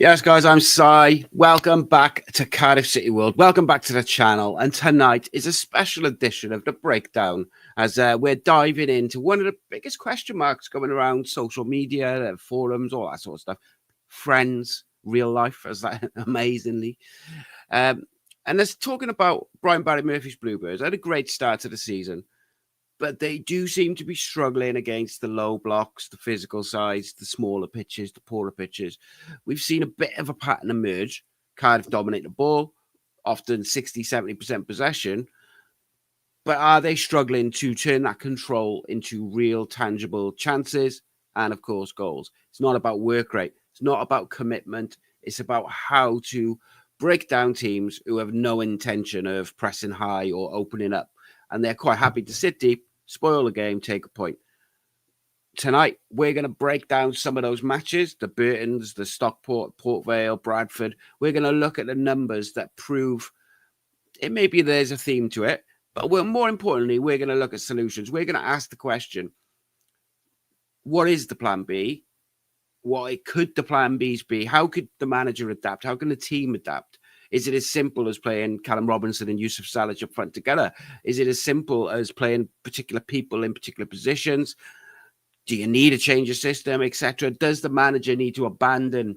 Yes, guys, I'm Sai. Welcome back to Cardiff City World. Welcome back to the channel. And tonight is a special edition of the breakdown as we're diving into one of the biggest question marks going around social media, forums, all that sort of stuff. Friends, real life, as that amazingly. And let's talking about Brian Barry Murphy's Bluebirds. Had a great start to the season, but they do seem to be struggling against the low blocks, the physical sides, the smaller pitches, the poorer pitches. We've seen a bit of a pattern emerge. Cardiff dominate the ball, often 60, 70% possession. But are they struggling to turn that control into real, tangible chances and, of course, goals? It's not about work rate. It's not about commitment. It's about how to break down teams who have no intention of pressing high or opening up. And they're quite happy to sit deep, spoil the game, take a point. Tonight, we're going to break down some of those matches, the Burtons, the Stockport, Port Vale, Bradford. We're going to look at the numbers that prove it. Maybe there's a theme to it, but more importantly, we're going to look at solutions. We're going to ask the question, what is the plan B? What could the plan Bs be? How could the manager adapt? How can the team adapt? Is it as simple as playing Callum Robinson and Yusuf Salic up front together? Is it as simple as playing particular people in particular positions? Do you need a change of system, etc.? Does the manager need to abandon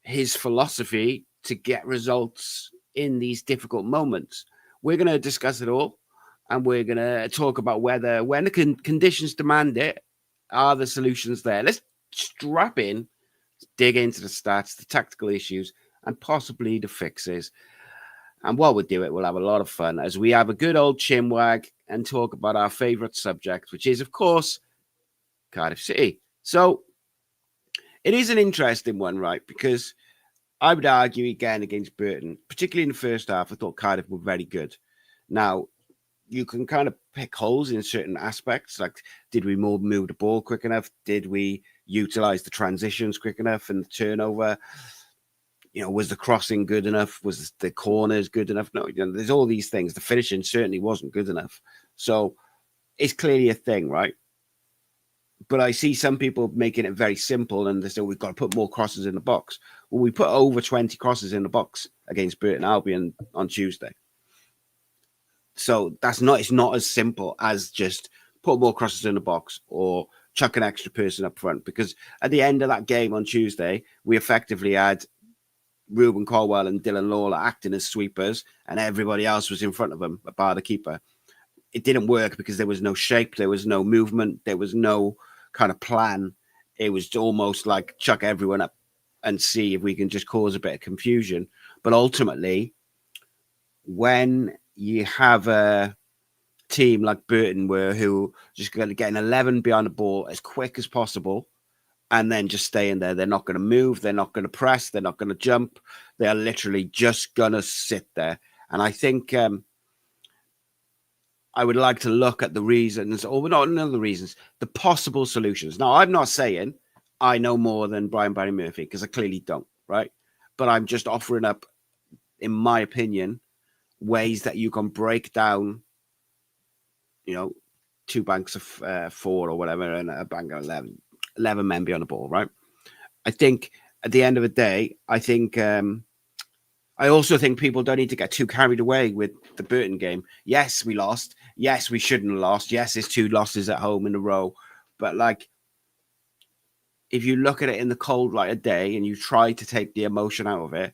his philosophy to get results in these difficult moments? We're going to discuss it all, and we're going to talk about whether, when the conditions demand it, are the solutions there. Let's strap in, dig into the stats, the tactical issues, and possibly the fixes. And while we do it, we'll have a lot of fun as we have a good old chinwag and talk about our favourite subject, which is, of course, Cardiff City. So it is an interesting one, right? Because I would argue again against Burton, particularly in the first half. I thought Cardiff were very good. Now, you can kind of pick holes in certain aspects, like did we move the ball quick enough? Did we utilize the transitions quick enough and the turnover? Was the crossing good enough? Was the corners good enough? No, there's all these things. The finishing certainly wasn't good enough. So it's clearly a thing, right? But I see some people making it very simple and they say we've got to put more crosses in the box. Well, we put over 20 crosses in the box against Burton Albion on Tuesday. So it's not as simple as just put more crosses in the box or chuck an extra person up front. Because at the end of that game on Tuesday, we effectively had Ruben Colwell and Dylan Lawler acting as sweepers, and everybody else was in front of them, bar the keeper. It didn't work because there was no shape, there was no movement, there was no kind of plan. It was almost like chuck everyone up and see if we can just cause a bit of confusion. But ultimately, when you have a team like Burton who just going to get an 11 behind the ball as quick as possible, and then just staying there. They're not going to move. They're not going to press. They're not going to jump. They're literally just going to sit there. And I think I would like to look at the reasons, or not the reasons, the possible solutions. Now, I'm not saying I know more than Brian Barry Murphy, because I clearly don't, right? But I'm just offering up, in my opinion, ways that you can break down, two banks of 4 or whatever, and a bank of 11 men beyond the ball, right? I think at the end of the day, I also think people don't need to get too carried away with the Burton game. Yes, we lost. Yes, we shouldn't have lost. Yes, it's 2 losses at home in a row. But if you look at it in the cold light of day and you try to take the emotion out of it,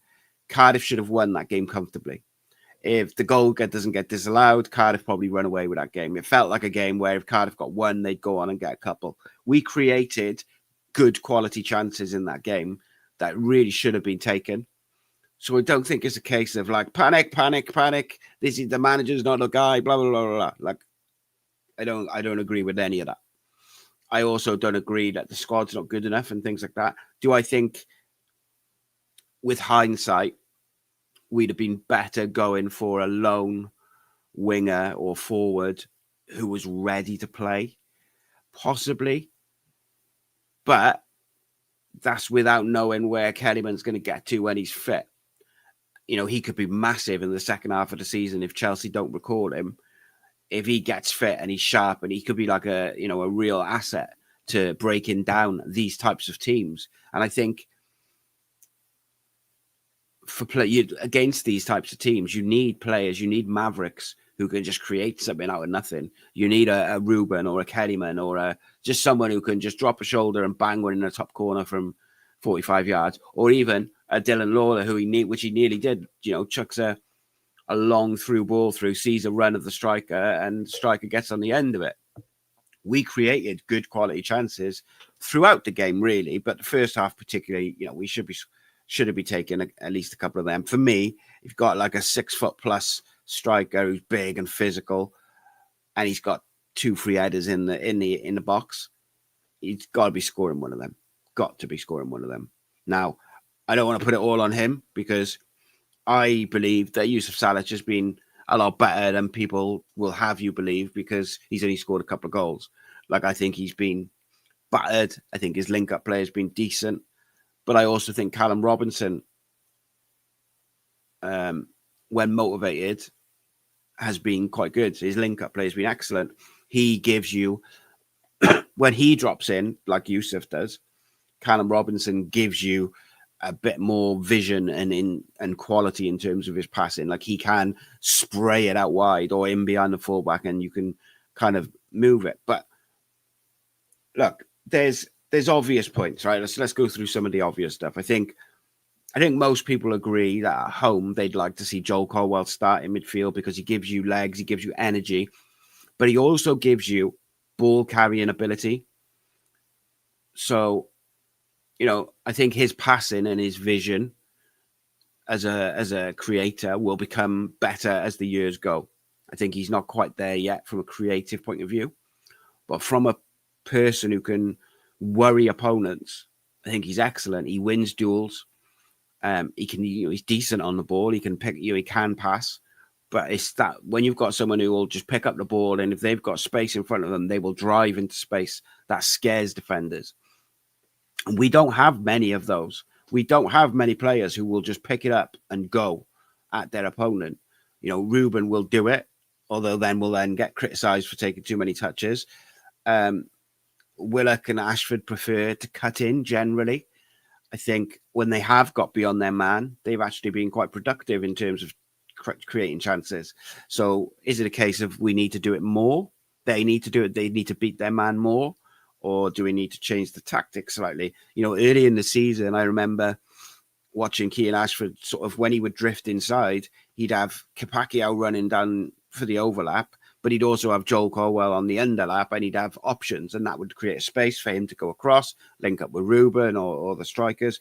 Cardiff should have won that game comfortably. If the goal doesn't get disallowed, Cardiff probably run away with that game. It felt like a game where if Cardiff got one, they'd go on and get a couple. We created good quality chances in that game that really should have been taken. So I don't think it's a case of panic. This is the manager's not a guy, blah, blah, blah, blah. I don't agree with any of that. I also don't agree that the squad's not good enough and things like that. Do I think with hindsight, we'd have been better going for a lone winger or forward who was ready to play? Possibly. But that's without knowing where Kellyman's going to get to when he's fit. He could be massive in the second half of the season if Chelsea don't record him. If he gets fit and he's sharp, and he could be like a real asset to breaking down these types of teams. And I think for against these types of teams, you need players, you need mavericks who can just create something out of nothing. You need a Ruben or a Kellyman or just someone who can just drop a shoulder and bang one in the top corner from 45 yards, or even a Dylan Lawler which he nearly did. Chucks a long through ball through, sees a run of the striker, and the striker gets on the end of it. We created good quality chances throughout the game, really, but the first half particularly, we should have been taking at least a couple of them. For me, you've got like a 6-foot+ striker who's big and physical, and he's got 2 free headers in the box. He's got to be scoring one of them. Got to be scoring one of them. Now, I don't want to put it all on him because I believe that Yusuf Salic has been a lot better than people will have you believe because he's only scored a couple of goals. Like, I think he's been battered. I think his link-up play has been decent. But I also think Callum Robinson, when motivated, has been quite good. His link-up play has been excellent. He gives you, when he drops in, like Yusuf does, Callum Robinson gives you a bit more vision and quality in terms of his passing. Like, he can spray it out wide or in behind the fullback, and you can kind of move it. But look, there's obvious points, right? Let's go through some of the obvious stuff. I think most people agree that at home they'd like to see Joel Colwell start in midfield because he gives you legs, he gives you energy, but he also gives you ball carrying ability. So, I think his passing and his vision as a creator will become better as the years go. I think he's not quite there yet from a creative point of view, but from a person who can worry opponents, I think he's excellent. He wins duels. He's decent on the ball. He can pick, he can pass, but it's that when you've got someone who will just pick up the ball, and if they've got space in front of them, they will drive into space. That scares defenders. And we don't have many of those. We don't have many players who will just pick it up and go at their opponent. Ruben will do it, although will get criticised for taking too many touches. Willock and Ashford prefer to cut in generally. I think when they have got beyond their man, they've actually been quite productive in terms of creating chances. So is it a case of we need to do it more? They need to do it. They need to beat their man more. Or do we need to change the tactics slightly? Early in the season, I remember watching Keane Ashford sort of when he would drift inside, he'd have Kapakio running down for the overlap, but he'd also have Joel Colwell on the underlap, and he'd have options, and that would create a space for him to go across, link up with Ruben or the strikers.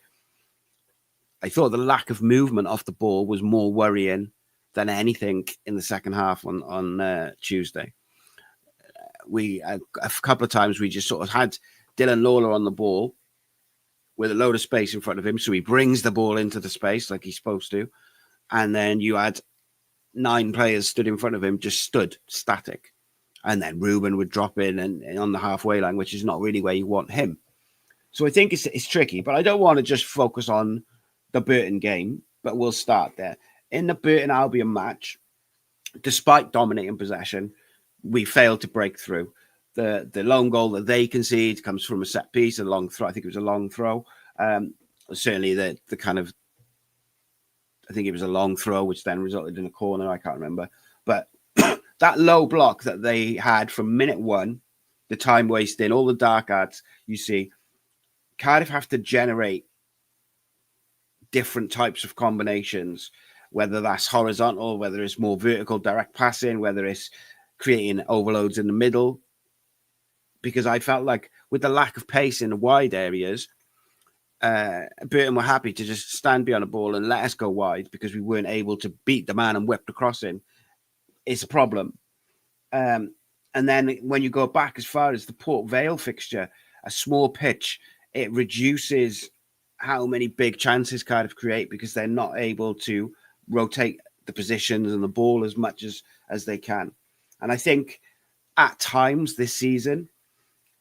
I thought the lack of movement off the ball was more worrying than anything in the second half on Tuesday. A couple of times we just sort of had Dylan Lawler on the ball with a load of space in front of him, so he brings the ball into the space like he's supposed to, and then you had 9 players stood in front of him, just stood static, and then Ruben would drop in and on the halfway line, which is not really where you want him. So I think it's tricky, but I don't want to just focus on the Burton game, but we'll start there. In the Burton Albion match, despite dominating possession, we failed to break through. The lone goal that they concede comes from a set piece, a long throw. I think it was a long throw. Certainly the kind of, I think it was a long throw, which then resulted in a corner. I can't remember. But that low block that they had from minute 1, the time wasting, all the dark arts, you see, Cardiff have to generate different types of combinations, whether that's horizontal, whether it's more vertical direct passing, whether it's creating overloads in the middle, because I felt like with the lack of pace in the wide areas, Burton were happy to just stand behind the ball and let us go wide because we weren't able to beat the man and whip the cross in. It's a problem. And then when you go back as far as the Port Vale fixture, a small pitch, it reduces how many big chances Cardiff create because they're not able to rotate the positions and the ball as much as they can. And I think at times this season,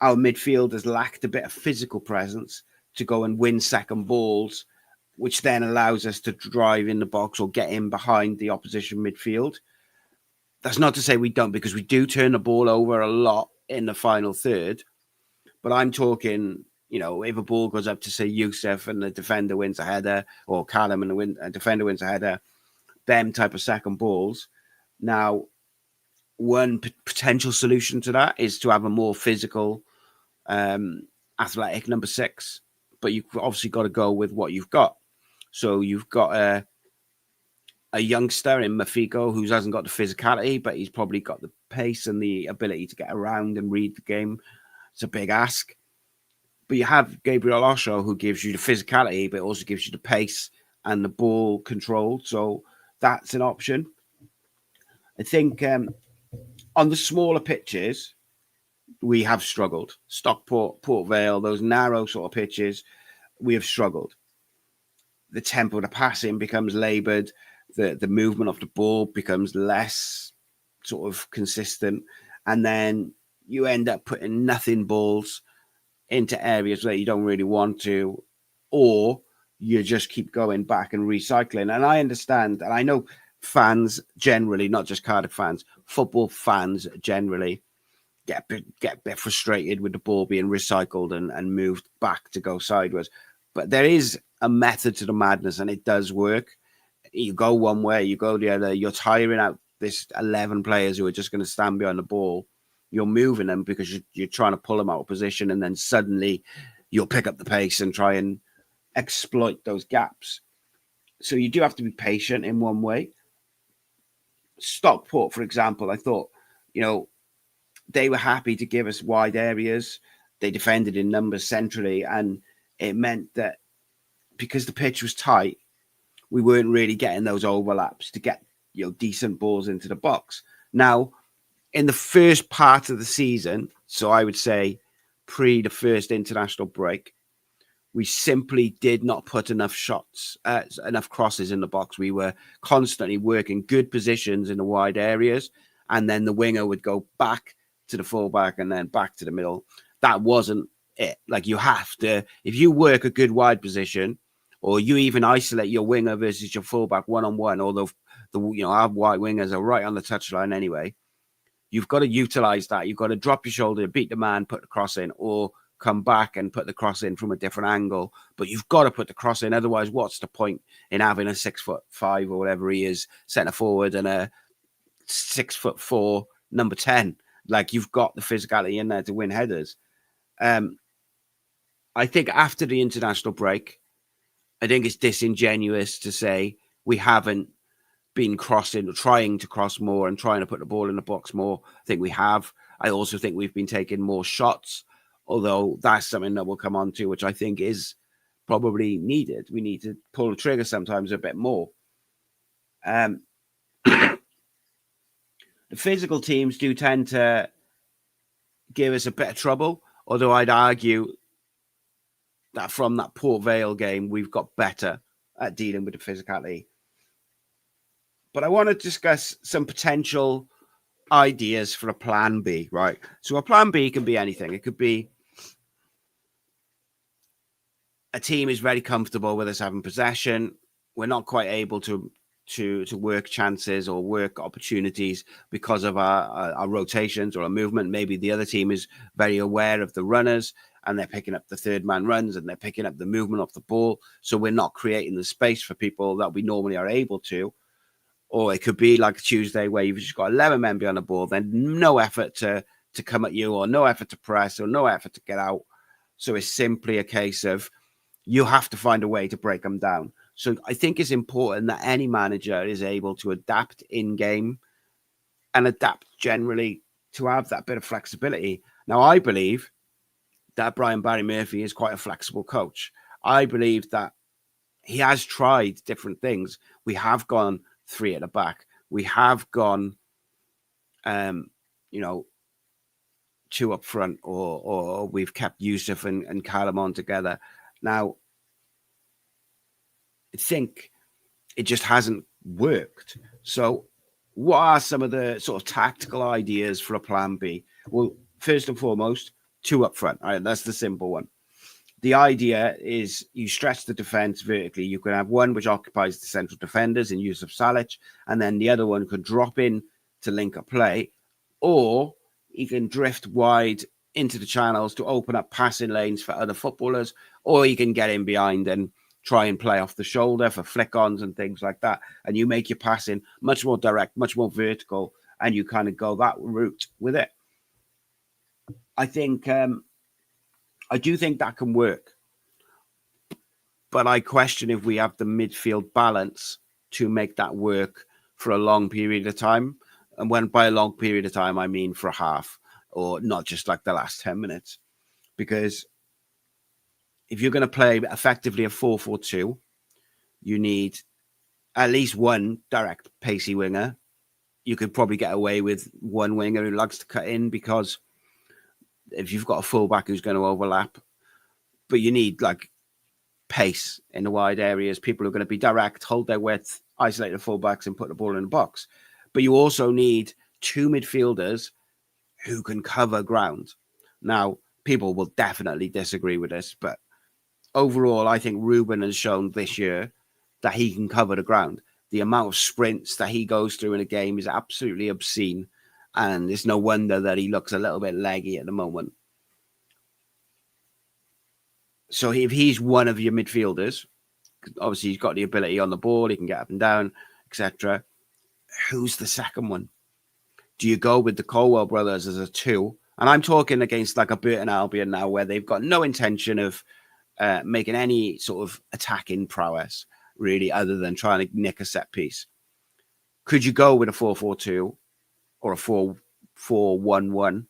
our midfield has lacked a bit of physical presence to go and win second balls, which then allows us to drive in the box or get in behind the opposition midfield. That's not to say we don't, because we do turn the ball over a lot in the final third. But I'm talking if a ball goes up to say Youssef and the defender wins a header, or Callum and the defender wins a header, them type of second balls. Now, one potential solution to that is to have a more physical, athletic number 6, but you've obviously got to go with what you've got. So you've got a youngster in Mafico who hasn't got the physicality, but he's probably got the pace and the ability to get around and read the game. It's a big ask. But you have Gabriel Osho, who gives you the physicality, but also gives you the pace and the ball control. So that's an option. I think on the smaller pitches, we have struggled. Stockport, Port Vale, those narrow sort of pitches, we have struggled. The tempo of the passing becomes laboured. The movement of the ball becomes less sort of consistent. And then you end up putting nothing balls into areas that you don't really want to, or you just keep going back and recycling. And I understand, and I know fans generally, not just Cardiff fans, football fans generally get a bit frustrated with the ball being recycled and moved back to go sideways. But there is a method to the madness, and it does work. You go one way, you go the other. You're tiring out this 11 players who are just going to stand behind the ball. You're moving them because you're trying to pull them out of position, and then suddenly you'll pick up the pace and try and exploit those gaps. So you do have to be patient in one way. Stockport, for example, I thought, they were happy to give us wide areas. They defended in numbers centrally, and it meant that because the pitch was tight, we weren't really getting those overlaps to get decent balls into the box. Now, in the first part of the season, so I would say pre the first international break, we simply did not put enough shots, enough crosses in the box. We were constantly working good positions in the wide areas, and then the winger would go back to the fullback and then back to the middle. That wasn't it. Like, you have to, if you work a good wide position, or you even isolate your winger versus your fullback one-on-one, although our wide wingers are right on the touchline anyway, you've got to utilize that. You've got to drop your shoulder, beat the man, put the cross in, or come back and put the cross in from a different angle. But you've got to put the cross in. Otherwise, what's the point in having a 6'5" or whatever he is centre forward and a 6'4" number 10? Like, you've got the physicality in there to win headers. I think after the international break, I think it's disingenuous to say we haven't been crossing, trying to cross more and trying to put the ball in the box more. I think we have. I also think we've been taking more shots, although that's something that we'll come on to, which I think is probably needed. We need to pull the trigger sometimes a bit more. The physical teams do tend to give us a bit of trouble, although I'd argue that from that Port Vale game, we've got better at dealing with the physicality. But I want to discuss some potential ideas for a plan B, right? So a plan B can be anything. It could be a team is very comfortable with us having possession. We're not quite able to work chances or work opportunities because of our rotations or our movement. Maybe the other team is very aware of the runners and they're picking up the third man runs and they're picking up the movement of the ball. So we're not creating the space for people that we normally are able to. Or it could be like Tuesday where you've just got 11 men behind the ball, then no effort to come at you, or no effort to press, or no effort to get out. So it's simply a case of you have to find a way to break them down. So I think it's important that any manager is able to adapt in-game and adapt generally to have that bit of flexibility. Now, I believe that Barry Murphy is quite a flexible coach. I believe that he has tried different things. We have gone 3 at the back. We have gone, 2 up front, or we've kept Youssef and Callum on together. Now, I think it just hasn't worked. So what are some of the sort of tactical ideas for a plan B? Well, first and foremost, 2 up front. All right, that's the simple one. The idea is you stretch the defense vertically. You can have one which occupies the central defenders in use of Salic, and then the other one could drop in to link up play, or you can drift wide into the channels to open up passing lanes for other footballers, or you can get in behind and try and play off the shoulder for flick-ons and things like that. And you make your passing much more direct, much more vertical, and you kind of go that route with it. I think I do think that can work, but I question if we have the midfield balance to make that work for a long period of time. And when by a long period of time, I mean for a half, or not just like the last 10 minutes. Because if you're going to play effectively a 4-4-2, you need at least one direct pacey winger. You could probably get away with one winger who likes to cut in, because if you've got a fullback who's going to overlap, but you need like pace in the wide areas, people who are going to be direct, hold their width, isolate the fullbacks and put the ball in the box. But you also need two midfielders who can cover ground. Now, people will definitely disagree with this, but overall, I think Ruben has shown this year that he can cover the ground. The amount of sprints that he goes through in a game is absolutely obscene, and it's no wonder that he looks a little bit leggy at the moment. So if he's one of your midfielders, obviously he's got the ability on the ball, he can get up and down, etc. Who's the second one? Do you go with the Colwell brothers as a 2? And I'm talking against like a Burton Albion now, where they've got no intention of making any sort of attacking prowess, really, other than trying to nick a set piece. Could you go with a 4-4-2 or a 4-4-1-1?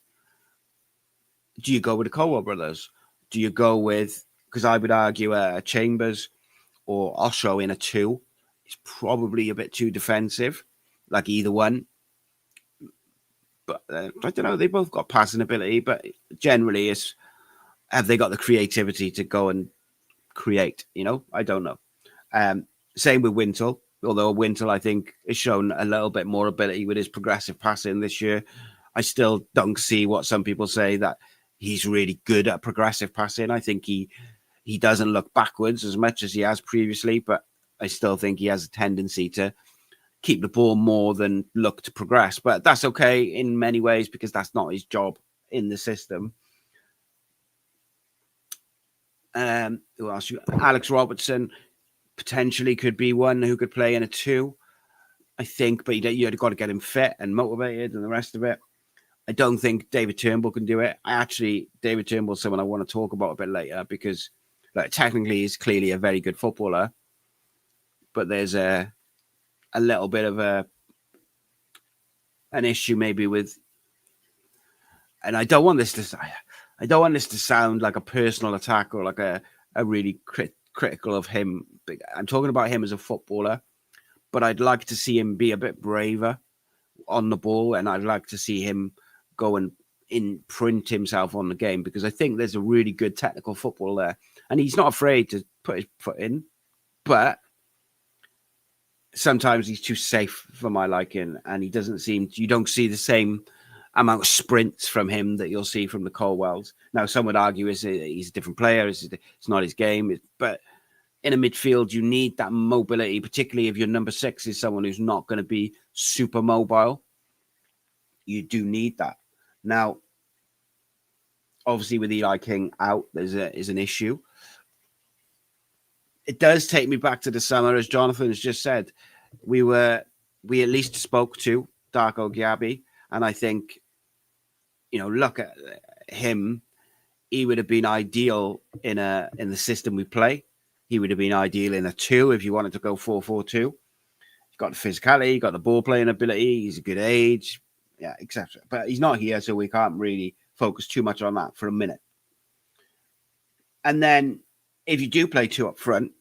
Do you go with the Colwell brothers? Do you go with, because I would argue Chambers or Osho in a 2 is probably a bit too defensive, like either one. But I don't know, they both got passing ability, but generally it's, have they got the creativity to go and create? You know, I don't know. Same with Wintle, although Wintle, I think, has shown a little bit more ability with his progressive passing this year. I still don't see what some people say, that he's really good at progressive passing. I think he doesn't look backwards as much as he has previously, but I still think he has a tendency to keep the ball more than look to progress. But that's okay in many ways, because that's not his job in the system. Who else? Alex Robertson potentially could be one who could play in a 2, I think, but you've got to get him fit and motivated and the rest of it. I don't think David Turnbull can do it. David Turnbull is someone I want to talk about a bit later, because like, technically he's clearly a very good footballer, but there's a little bit of an issue maybe with, and I don't want this to sound like a personal attack or like a really critical of him. I'm talking about him as a footballer, but I'd like to see him be a bit braver on the ball, and I'd like to see him go and imprint himself on the game, because I think there's a really good technical football there, and he's not afraid to put his foot in, but sometimes he's too safe for my liking, and you don't see the same amount of sprints from him that you'll see from the Colwells. Now, some would argue he's a different player, it's not his game, but in a midfield, you need that mobility, particularly if your number 6 is someone who's not going to be super mobile. You do need that. Now, obviously, with Eli King out, is an issue. It does take me back to the summer, as Jonathan has just said. We at least spoke to Darko Gyabi, and I think, look at him. He would have been ideal in the system we play. He would have been ideal in a 2 if you wanted to go 4-4-2. He's got the physicality, he's got the ball playing ability, he's a good age, yeah, etc. But he's not here, so we can't really focus too much on that for a minute. And then if you do play 2 up front,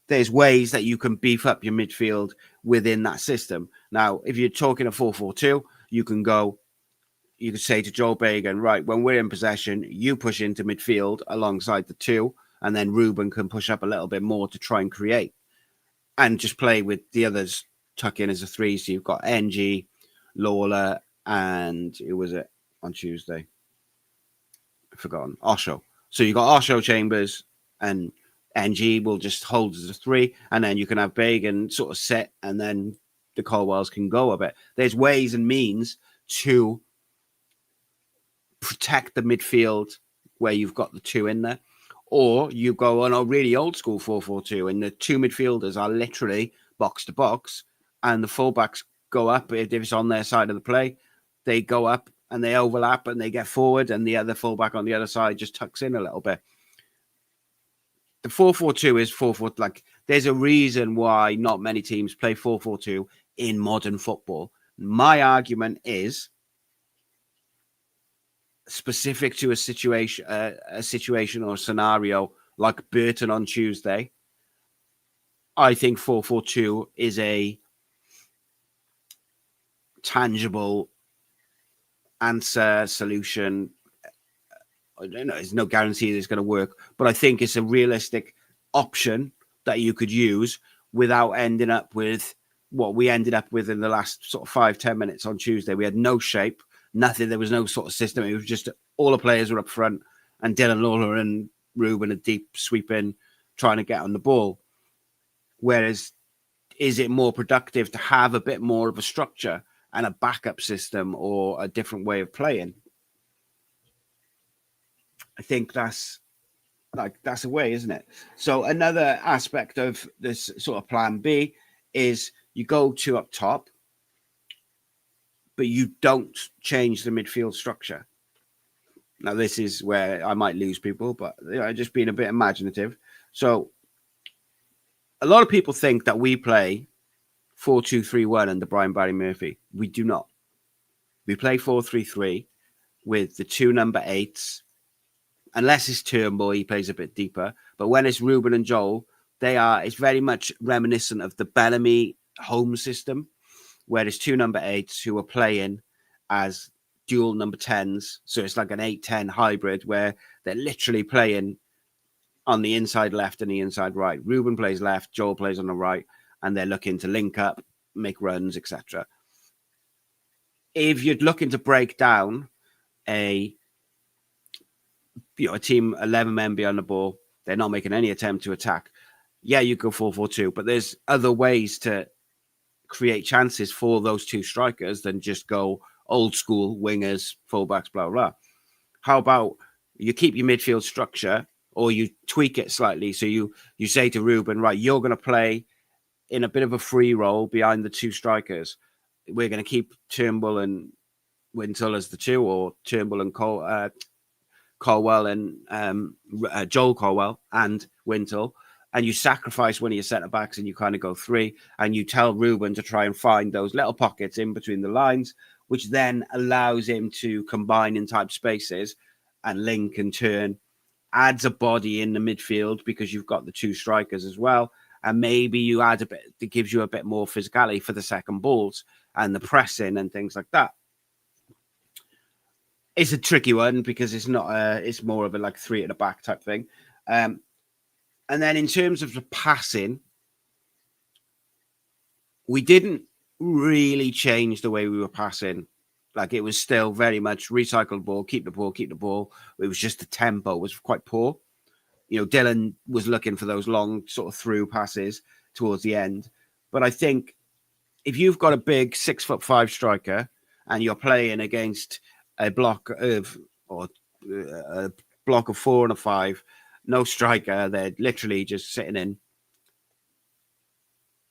there's ways that you can beef up your midfield within that system. Now, if you're talking a 4-4-2, you could say to Joel Bagan, right, when we're in possession, you push into midfield alongside the 2, and then Ruben can push up a little bit more to try and create, and just play with the others tuck in as a 3. So you've got NG, Lawler, and who was it on Tuesday? I've forgotten. Osho. So you've got Osho, Chambers, and NG will just hold as a 3, and then you can have Bagan sort of set, and then the Colwells can go a bit. There's ways and means to protect the midfield where you've got the two in there, or you go on a really old school 4-4-2 and the two midfielders are literally box to box and the fullbacks go up. If it's on their side of the play, they go up and they overlap and they get forward, and the other fullback on the other side just tucks in a little bit. The 4-4-2 is 4-4. Like, there's a reason why not many teams play 4-4-2 in modern football. My argument is specific to a situation or a scenario like Burton on Tuesday. I think 4-4-2 is a tangible answer, solution. I don't know, there's no guarantee that it's going to work, but I think it's a realistic option that you could use without ending up with what we ended up with in the last sort of 5-10 minutes on Tuesday. We had no shape, nothing. There was no sort of system. It was just all the players were up front and Dylan Lawler and Ruben a deep sweeping, trying to get on the ball. Whereas, is it more productive to have a bit more of a structure and a backup system or a different way of playing? I think that's a way, isn't it? So another aspect of this sort of plan B is you go two up top, but you don't change the midfield structure. Now, this is where I might lose people, but just being a bit imaginative. So a lot of people think that we play 4-2-3-1 under Brian Barry Murphy. We do not. We play 4-3-3 with the two number 8s. Unless it's Turnbull, he plays a bit deeper. But when it's Ruben and Joel, it's very much reminiscent of the Bellamy home system, where there's two number 8s who are playing as dual number 10s. So it's like an 8-10 hybrid where they're literally playing on the inside left and the inside right. Ruben plays left, Joel plays on the right, and they're looking to link up, make runs, etc. If you're looking to break down a team 11 men behind the ball, they're not making any attempt to attack. Yeah, you go 4-4-2, but there's other ways to create chances for those two strikers than just go old school wingers, fullbacks, blah, blah. How about you keep your midfield structure or you tweak it slightly? So you say to Ruben, right, you're going to play in a bit of a free role behind the two strikers. We're going to keep Turnbull and Wintle as the two, or Turnbull and Colwell and Joel Colwell and Wintle, and you sacrifice one of your centre-backs and you kind of go 3, and you tell Ruben to try and find those little pockets in between the lines, which then allows him to combine in tight spaces and link and turn, adds a body in the midfield because you've got the two strikers as well, and maybe you add a bit that gives you a bit more physicality for the second balls and the pressing and things like that. It's a tricky one because it's not it's more of a like 3 at the back type thing. And then in terms of the passing, we didn't really change the way we were passing. Like, it was still very much recycle the ball, keep the ball, keep the ball. It was just the tempo was quite poor. Dylan was looking for those long sort of through passes towards the end. But I think if you've got a big 6'5" striker and you're playing against a block of 4 and a 5, no striker, they're literally just sitting in.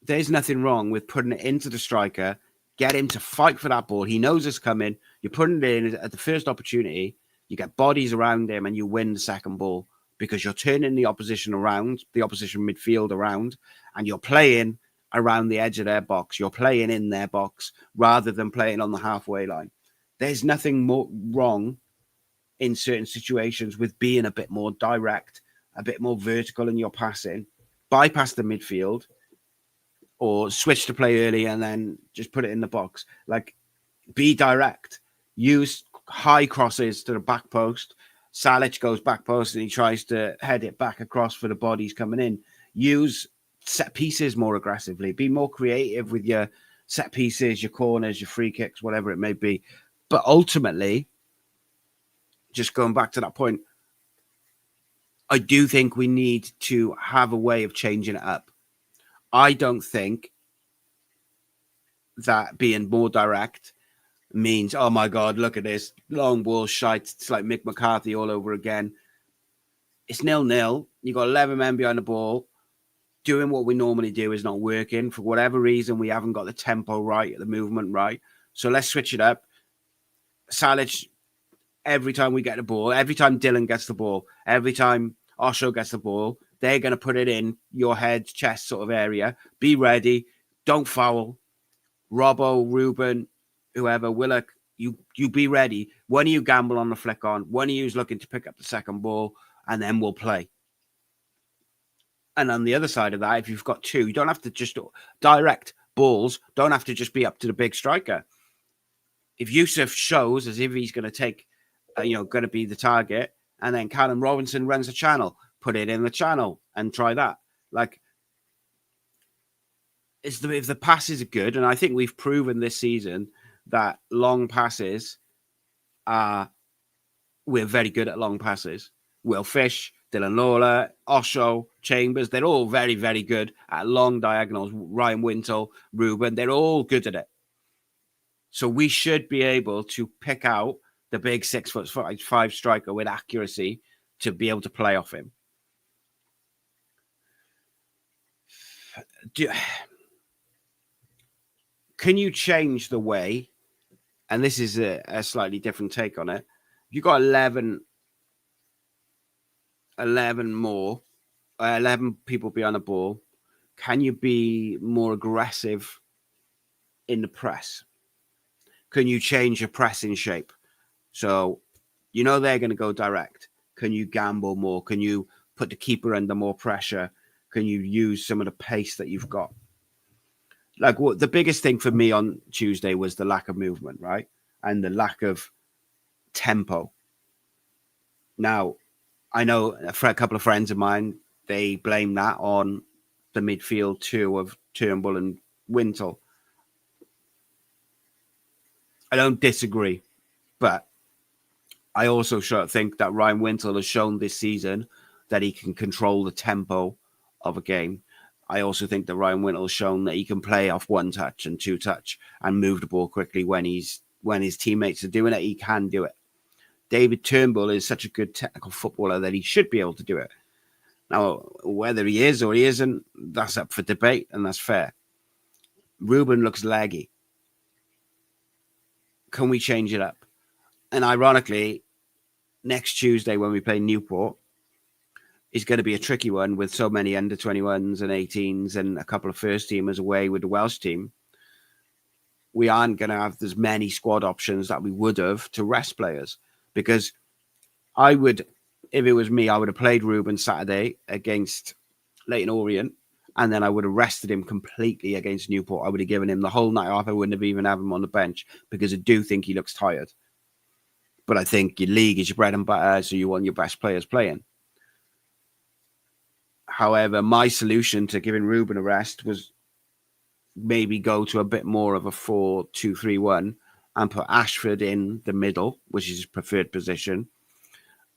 There's nothing wrong with putting it into the striker, get him to fight for that ball. He knows it's coming. You're putting it in at the first opportunity. You get bodies around him and you win the second ball because you're turning the opposition around, the opposition midfield around, and you're playing around the edge of their box. You're playing in their box rather than playing on the halfway line. There's nothing more wrong in certain situations with being a bit more direct, a bit more vertical in your passing, bypass the midfield, or switch to play early and then just put it in the box. Like, be direct. Use high crosses to the back post. Salic goes back post and he tries to head it back across for the bodies coming in. Use set pieces more aggressively. Be more creative with your set pieces, your corners, your free kicks, whatever it may be. But ultimately, just going back to that point, I do think we need to have a way of changing it up. I don't think that being more direct means, oh my God, look at this long ball shite. It's like Mick McCarthy all over again. It's 0-0. You got 11 men behind the ball. Doing what we normally do is not working. For whatever reason, we haven't got the tempo right, the movement right. So let's switch it up. Salic, every time we get the ball, every time Dylan gets the ball, every time Osho gets the ball, they're going to put it in your head, chest sort of area. Be ready. Don't foul. Robbo, Ruben, whoever, Willock, you be ready. One of you gamble on the flick on. One of you is looking to pick up the second ball, and then we'll play. And on the other side of that, if you've got two, you don't have to just direct balls. Don't have to just be up to the big striker. If Yusuf shows as if he's going to take, going to be the target, and then Callum Robinson runs a channel, put it in the channel and try that. Like, if the passes are good, and I think we've proven this season that long passes we're very good at long passes. Will Fish, Dylan Lawler, Osho, Chambers, they're all very, very good at long diagonals. Ryan Wintle, Ruben, they're all good at it. So we should be able to pick out the big 6'5" striker with accuracy to be able to play off him. Can you change the way? And this is a slightly different take on it. You got 11 people behind the ball. Can you be more aggressive in the press? Can you change your pressing shape? So, they're going to go direct. Can you gamble more? Can you put the keeper under more pressure? Can you use some of the pace that you've got? Like, the biggest thing for me on Tuesday was the lack of movement, right? And the lack of tempo. Now, I know for a couple of friends of mine, they blame that on the midfield two of Turnbull and Wintle. I don't disagree, but I also think that Ryan Wintle has shown this season that he can control the tempo of a game. I also think that Ryan Wintle has shown that he can play off one touch and two touch and move the ball quickly when his teammates are doing it. He can do it. David Turnbull is such a good technical footballer that he should be able to do it. Now, whether he is or he isn't, that's up for debate, and that's fair. Ruben looks laggy. Can we change it up? And ironically, next Tuesday when we play Newport is going to be a tricky one with so many under 21s and 18s and a couple of first teamers away with the Welsh team. We aren't going to have as many squad options that we would have to rest players, because I would, if it was me, I would have played Ruben Saturday against Leyton Orient, and then I would have rested him completely against Newport. I would have given him the whole night off. I wouldn't have even have him on the bench, because I do think he looks tired. But I think your league is your bread and butter, so you want your best players playing. However, my solution to giving Ruben a rest was maybe go to a bit more of a 4-2-3-1 and put Ashford in the middle, which is his preferred position,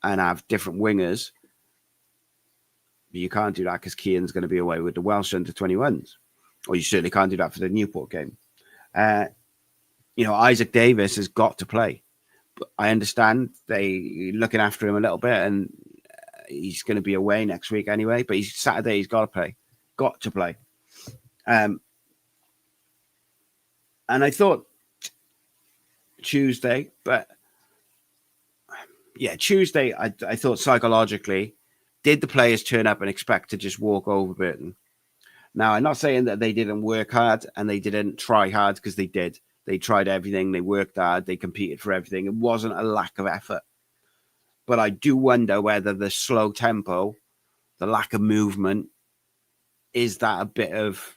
and have different wingers. But you can't do that because Keane's going to be away with the Welsh under 21s. Or you certainly can't do that for the Newport game. Isaac Davis has got to play. But I understand they're looking after him a little bit, and he's going to be away next week anyway. But Saturday he's got to play. Got to play. And I thought Tuesday, but Tuesday, I thought psychologically, did the players turn up and expect to just walk over Burton? Now, I'm not saying that they didn't work hard and they didn't try hard, because they did. They tried everything. They worked hard. They competed for everything. It wasn't a lack of effort. But I do wonder whether the slow tempo, the lack of movement, is that a bit of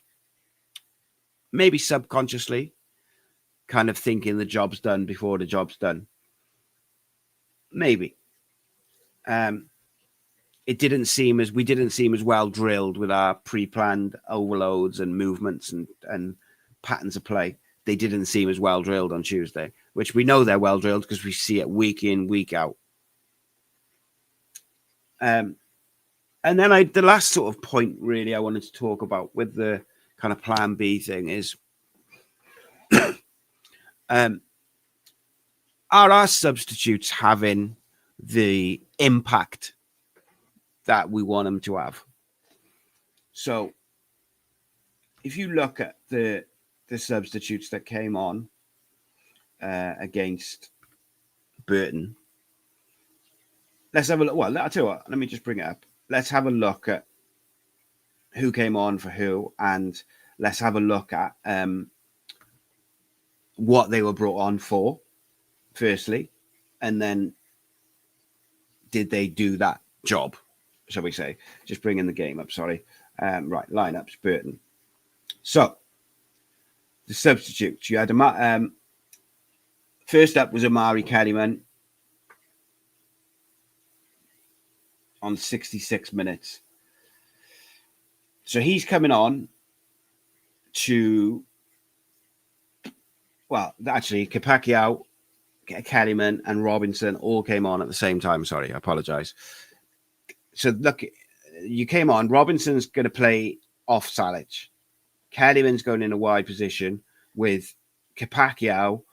maybe subconsciously kind of thinking the job's done before the job's done. Maybe. We didn't seem as well drilled with our pre-planned overloads and movements and patterns of play. They didn't seem as well drilled on Tuesday, which we know they're well drilled because we see it week in, week out. And then the last sort of point really I wanted to talk about with the kind of plan B thing is are our substitutes having the impact that we want them to have? So if you look at the substitutes that came on against Burton, let's have a look. Well, I'll tell you what, let me just bring it up. Let's have a look at who came on for who, and let's have a look at what they were brought on for, firstly, and then did they do that job, shall we say? Just bringing the game up, sorry. Right, lineups, Burton. So, the substitutes. You had first up was Amari Kellyman on 66 minutes. So he's coming on to, well, actually, Kapacchio, Kellyman, and Robinson all came on at the same time. Sorry, I apologize. So look, you came on. Robinson's going to play off Salic. Kellyman's going in a wide position with Kapacchio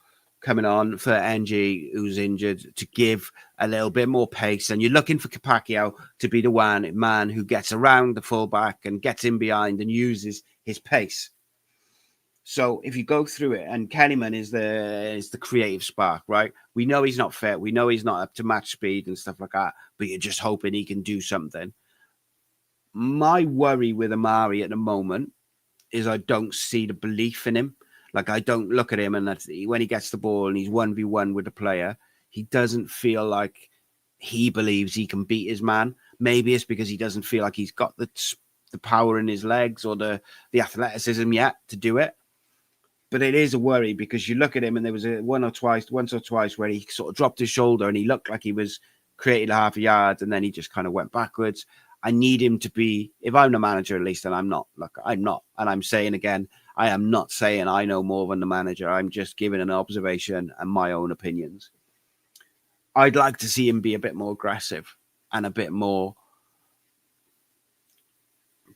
coming on for NG, who's injured, to give a little bit more pace. And you're looking for Kapacchio to be the man who gets around the fullback and gets in behind and uses his pace. So if you go through it, and Kellyman is the creative spark, right? We know he's not fit. We know he's not up to match speed and stuff like that, but you're just hoping he can do something. My worry with Amari at the moment is I don't see the belief in him. Like, I don't look at him, and when he gets the ball and he's 1v1 with the player, he doesn't feel like he believes he can beat his man. Maybe it's because he doesn't feel like he's got the power in his legs or the athleticism yet to do it. But it is a worry because you look at him and there was once or twice where he sort of dropped his shoulder and he looked like he was creating half a yard and then he just kind of went backwards. I need him to be, if I'm the manager at least, and I'm not. Look, I'm not. And I'm saying again, I am not saying I know more than the manager. I'm just giving an observation and my own opinions. I'd like to see him be a bit more aggressive and a bit more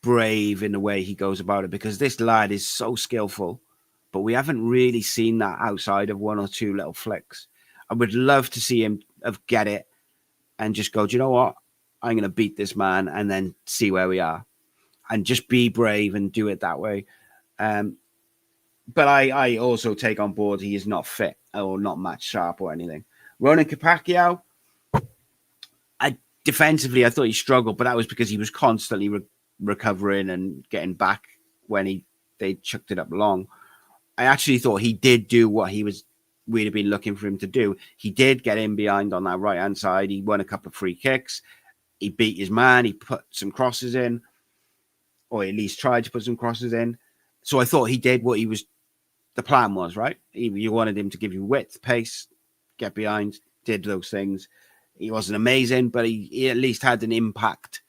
brave in the way he goes about it, because this lad is so skillful, but we haven't really seen that outside of one or two little flicks. I would love to see him get it and just go, do you know what? I'm going to beat this man and then see where we are, and just be brave and do it that way. But I also take on board he is not fit or not match sharp or anything. Ronan Kapacchio, defensively, I thought he struggled, but that was because he was constantly recovering and getting back when they chucked it up long. I actually thought he did do what we'd have been looking for him to do. He did get in behind on that right-hand side. He won a couple of free kicks. He beat his man. He put some crosses in, or at least tried to put some crosses in. So I thought he did what the plan was, right? You wanted him to give you width, pace, get behind, did those things. He wasn't amazing, but he at least had an impact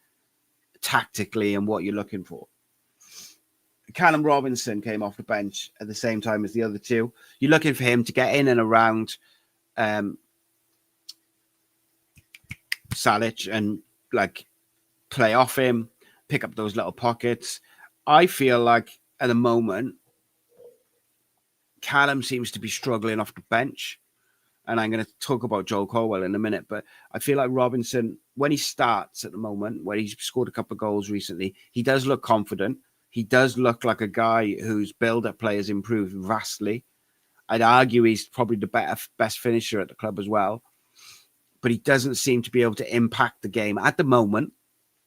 tactically and what you're looking for. Callum Robinson came off the bench at the same time as the other two. You're looking for him to get in and around Salic and like play off him, pick up those little pockets. I feel like at the moment, Callum seems to be struggling off the bench. And I'm going to talk about Joel Colwell in a minute, but I feel like Robinson, when he starts at the moment, where he's scored a couple of goals recently, he does look confident. He does look like a guy whose build-up play has improved vastly. I'd argue he's probably the best finisher at the club as well. But he doesn't seem to be able to impact the game at the moment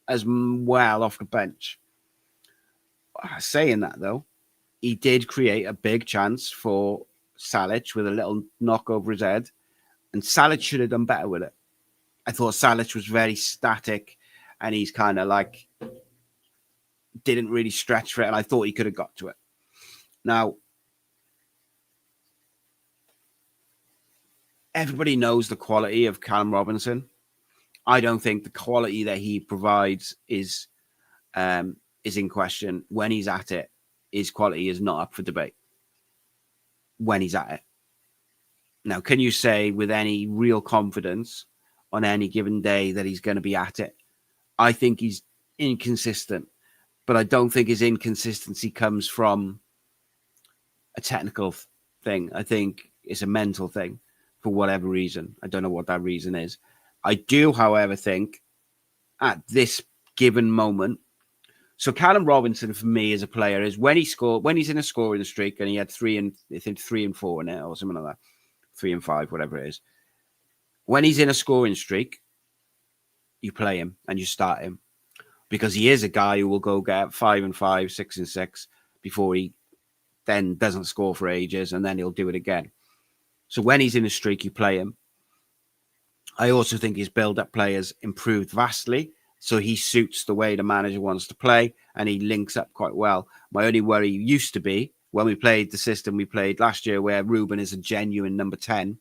as well off the bench. Saying that, though, he did create a big chance for Salic with a little knock over his head, and Salic should have done better with it. I thought Salic was very static, and he's kind of like didn't really stretch for it, and I thought he could have got to it. Now, everybody knows the quality of Callum Robinson. I don't think the quality that he provides is in question. When he's at it, his quality is not up for debate. When he's at it. Now, can you say with any real confidence on any given day that he's going to be at it? I think he's inconsistent, but I don't think his inconsistency comes from a technical thing. I think it's a mental thing. for whatever reason. I don't know what that reason is. I do, however, think at this given moment. So Callum Robinson for me as a player is when he's in a scoring streak, and he had 3 and 4 in it or something like that, 3 and 5, whatever it is. When he's in a scoring streak, you play him and you start him because he is a guy who will go get 5 and 5, 6 and 6 before he then doesn't score for ages, and then he'll do it again. So when he's in a streak, you play him. I also think his build-up play has improved vastly. So he suits the way the manager wants to play, and he links up quite well. My only worry used to be when we played the system we played last year, where Ruben is a genuine number 10.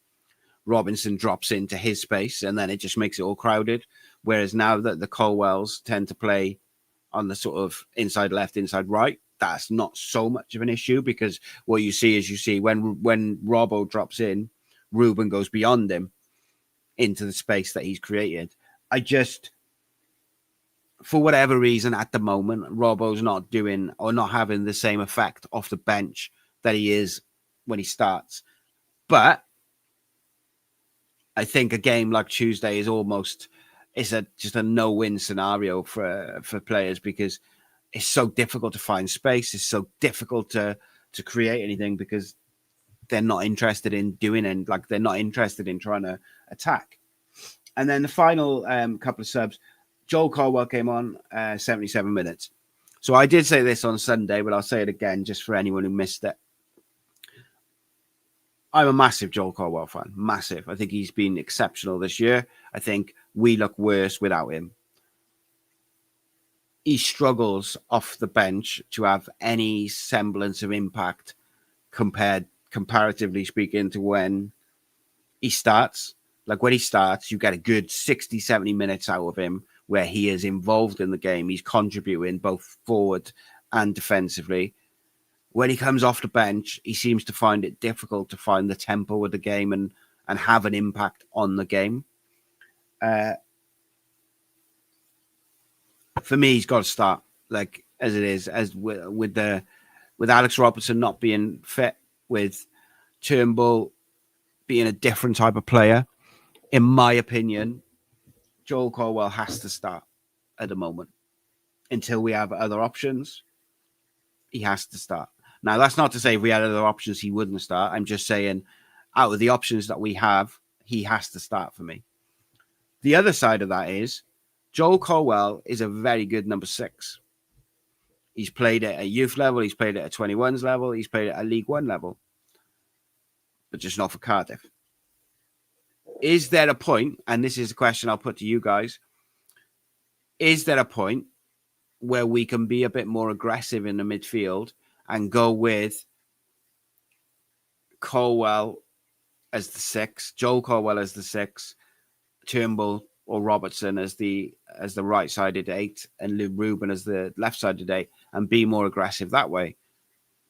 Robinson drops into his space, and then it just makes it all crowded. Whereas now that the Colwells tend to play on the sort of inside left, inside right, that's not so much of an issue, because what you see when Robbo drops in, Ruben goes beyond him into the space that he's created. For whatever reason, at the moment, Robbo's not doing or not having the same effect off the bench that he is when he starts. But I think a game like Tuesday is just a no-win scenario for players, because it's so difficult to find space. It's so difficult to create anything because they're not interested in doing it. Like, they're not interested in trying to attack. And then the final couple of subs, Joel Colwell came on 77 minutes. So I did say this on Sunday, but I'll say it again just for anyone who missed it. I'm a massive Joel Colwell fan. Massive. I think he's been exceptional this year. I think we look worse without him. He struggles off the bench to have any semblance of impact comparatively speaking, to when he starts. Like, when he starts, you get a good 60, 70 minutes out of him where he is involved in the game. He's contributing both forward and defensively. When he comes off the bench, he seems to find it difficult to find the tempo of the game and have an impact on the game. For me, he's got to start, like, as it is, as with Alex Robertson not being fit, with Turnbull being a different type of player. In my opinion, Joel Colwell has to start at the moment. Until we have other options, he has to start. Now, that's not to say if we had other options, he wouldn't start. I'm just saying, out of the options that we have, he has to start for me. The other side of that is, Joel Colwell is a very good number 6. He's played it at youth level. He's played it at 21s level. He's played it at League One level. But just not for Cardiff. Is there a point, and this is a question I'll put to you guys, is there a point where we can be a bit more aggressive in the midfield and go with Colwell as the 6, Joel Colwell as the 6, Turnbull or Robertson as the right-sided 8, and Luke Ruben as the left-sided 8, and be more aggressive that way?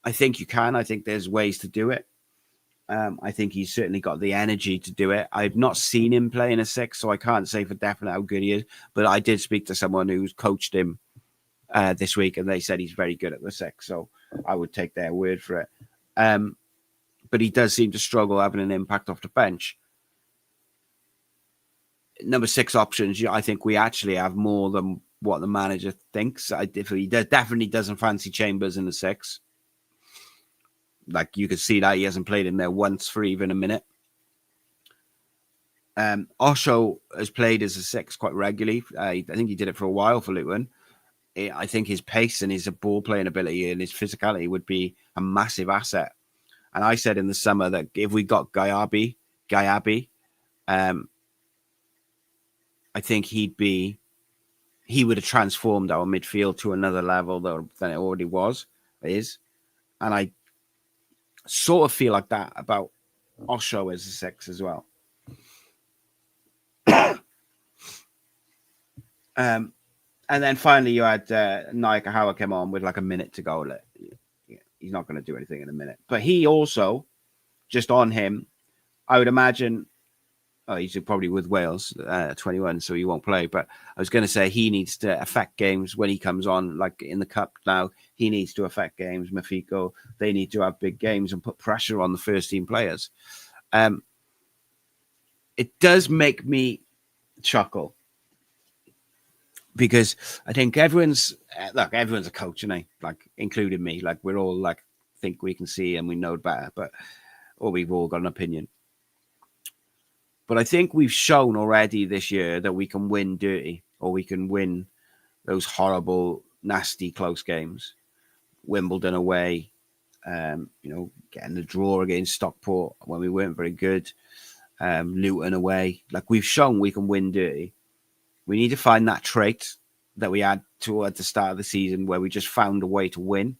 I think you can. I think there's ways to do it. I think he's certainly got the energy to do it. I've not seen him play in a 6, so I can't say for definite how good he is. But I did speak to someone who's coached him this week, and they said he's very good at the 6. So I would take their word for it. But he does seem to struggle having an impact off the bench. Number 6 options, I think we actually have more than what the manager thinks. He definitely doesn't fancy Chambers in the 6. Like, you could see that he hasn't played in there once for even a minute. Osho has played as a 6 quite regularly. I think he did it for a while for Luton. I think his pace and his ball playing ability and his physicality would be a massive asset. And I said in the summer that if we got Gyabi, I think he would have transformed our midfield to another level than it already is. And I sort of feel like that about Osho as a 6 as well. And then finally you had Naika Howard came on with like a minute to go. He's not going to do anything in a minute. But he also, just on him, I would imagine, he's probably with Wales 21, so he won't play. But I was going to say he needs to affect games when he comes on, like in the Cup now. He needs to affect games. Mafiko, they need to have big games and put pressure on the first team players. it does make me chuckle because I think everyone's a coach, and like including me. Like we're all like think we can see and we know better, or we've all got an opinion. But I think we've shown already this year that we can win dirty, or we can win those horrible, nasty, close games. Wimbledon away, getting the draw against Stockport when we weren't very good. Luton away. Like we've shown we can win dirty. We need to find that trait that we had at the start of the season where we just found a way to win.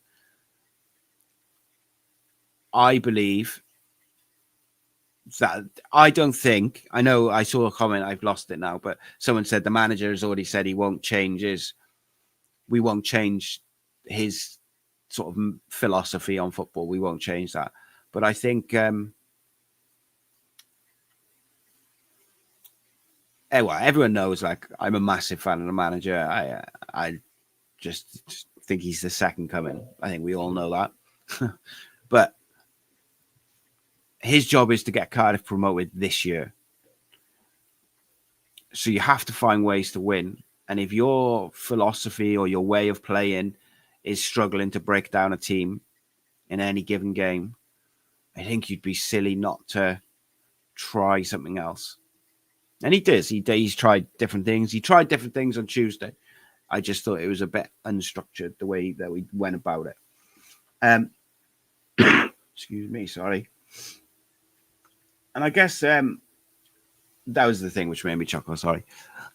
I believe that I know I saw a comment, I've lost it now, but someone said the manager has already said we won't change his sort of philosophy on football. We won't change that. But I think everyone knows, like, I'm a massive fan of the manager. I just think he's the second coming. I think we all know that. But his job is to get Cardiff promoted this year. So you have to find ways to win. And if your philosophy or your way of playing is struggling to break down a team in any given game, I think you'd be silly not to try something else. And he does. He's tried different things. He tried different things on Tuesday. I just thought it was a bit unstructured, the way that we went about it. Excuse me, sorry. And I guess that was the thing which made me chuckle, sorry.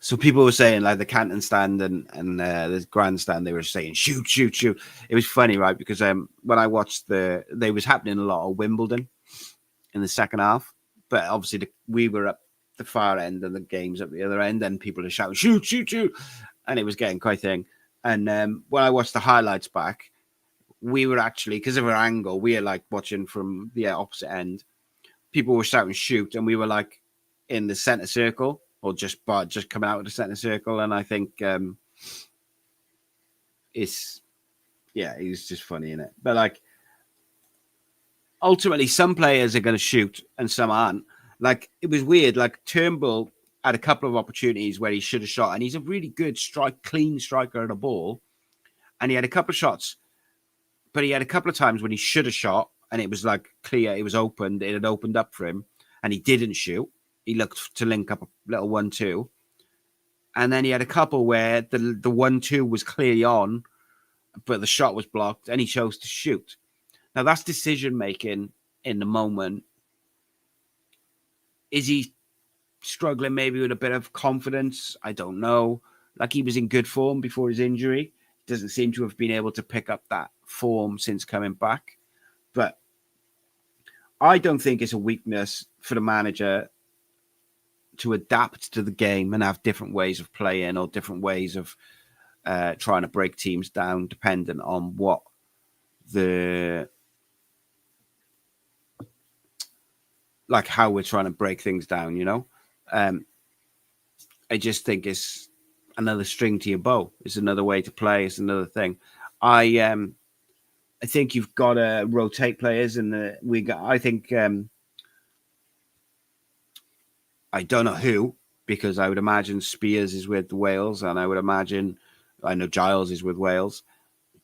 So people were saying, like, the Canton stand and the grandstand, they were saying, shoot, shoot, shoot. It was funny, right? Because when I watched they was happening a lot of Wimbledon in the second half. But obviously we were up the far end and the game's at the other end, and people are shouting, shoot, shoot, shoot. And it was getting quite a thing. And when I watched the highlights back, we were actually, because of our angle, we are like watching from the opposite end. People were shouting shoot, and we were like in the center circle, or just coming out of the center circle. And I think it's just funny, isn't it? But like, ultimately, some players are going to shoot and some aren't. Like, it was weird. Like, Turnbull had a couple of opportunities where he should have shot, and he's a really good clean striker of the ball. And he had a couple of shots, but he had a couple of times when he should have shot, and it was like clear, it was opened, it had opened up for him, and he didn't shoot. He looked to link up a little 1-2. And then he had a couple where the 1-2 was clearly on, but the shot was blocked, and he chose to shoot. Now, that's decision making in the moment. Is he struggling maybe with a bit of confidence? I don't know. Like, he was in good form before his injury. Doesn't seem to have been able to pick up that form since coming back. But I don't think it's a weakness for the manager to adapt to the game and have different ways of playing or different ways of trying to break teams down, dependent on what how we're trying to break things down, you know? I just think it's another string to your bow. It's another way to play. It's another thing. I think you've got to rotate players, and I think I don't know who, because I would imagine Spears is with Wales, and I know Giles is with Wales.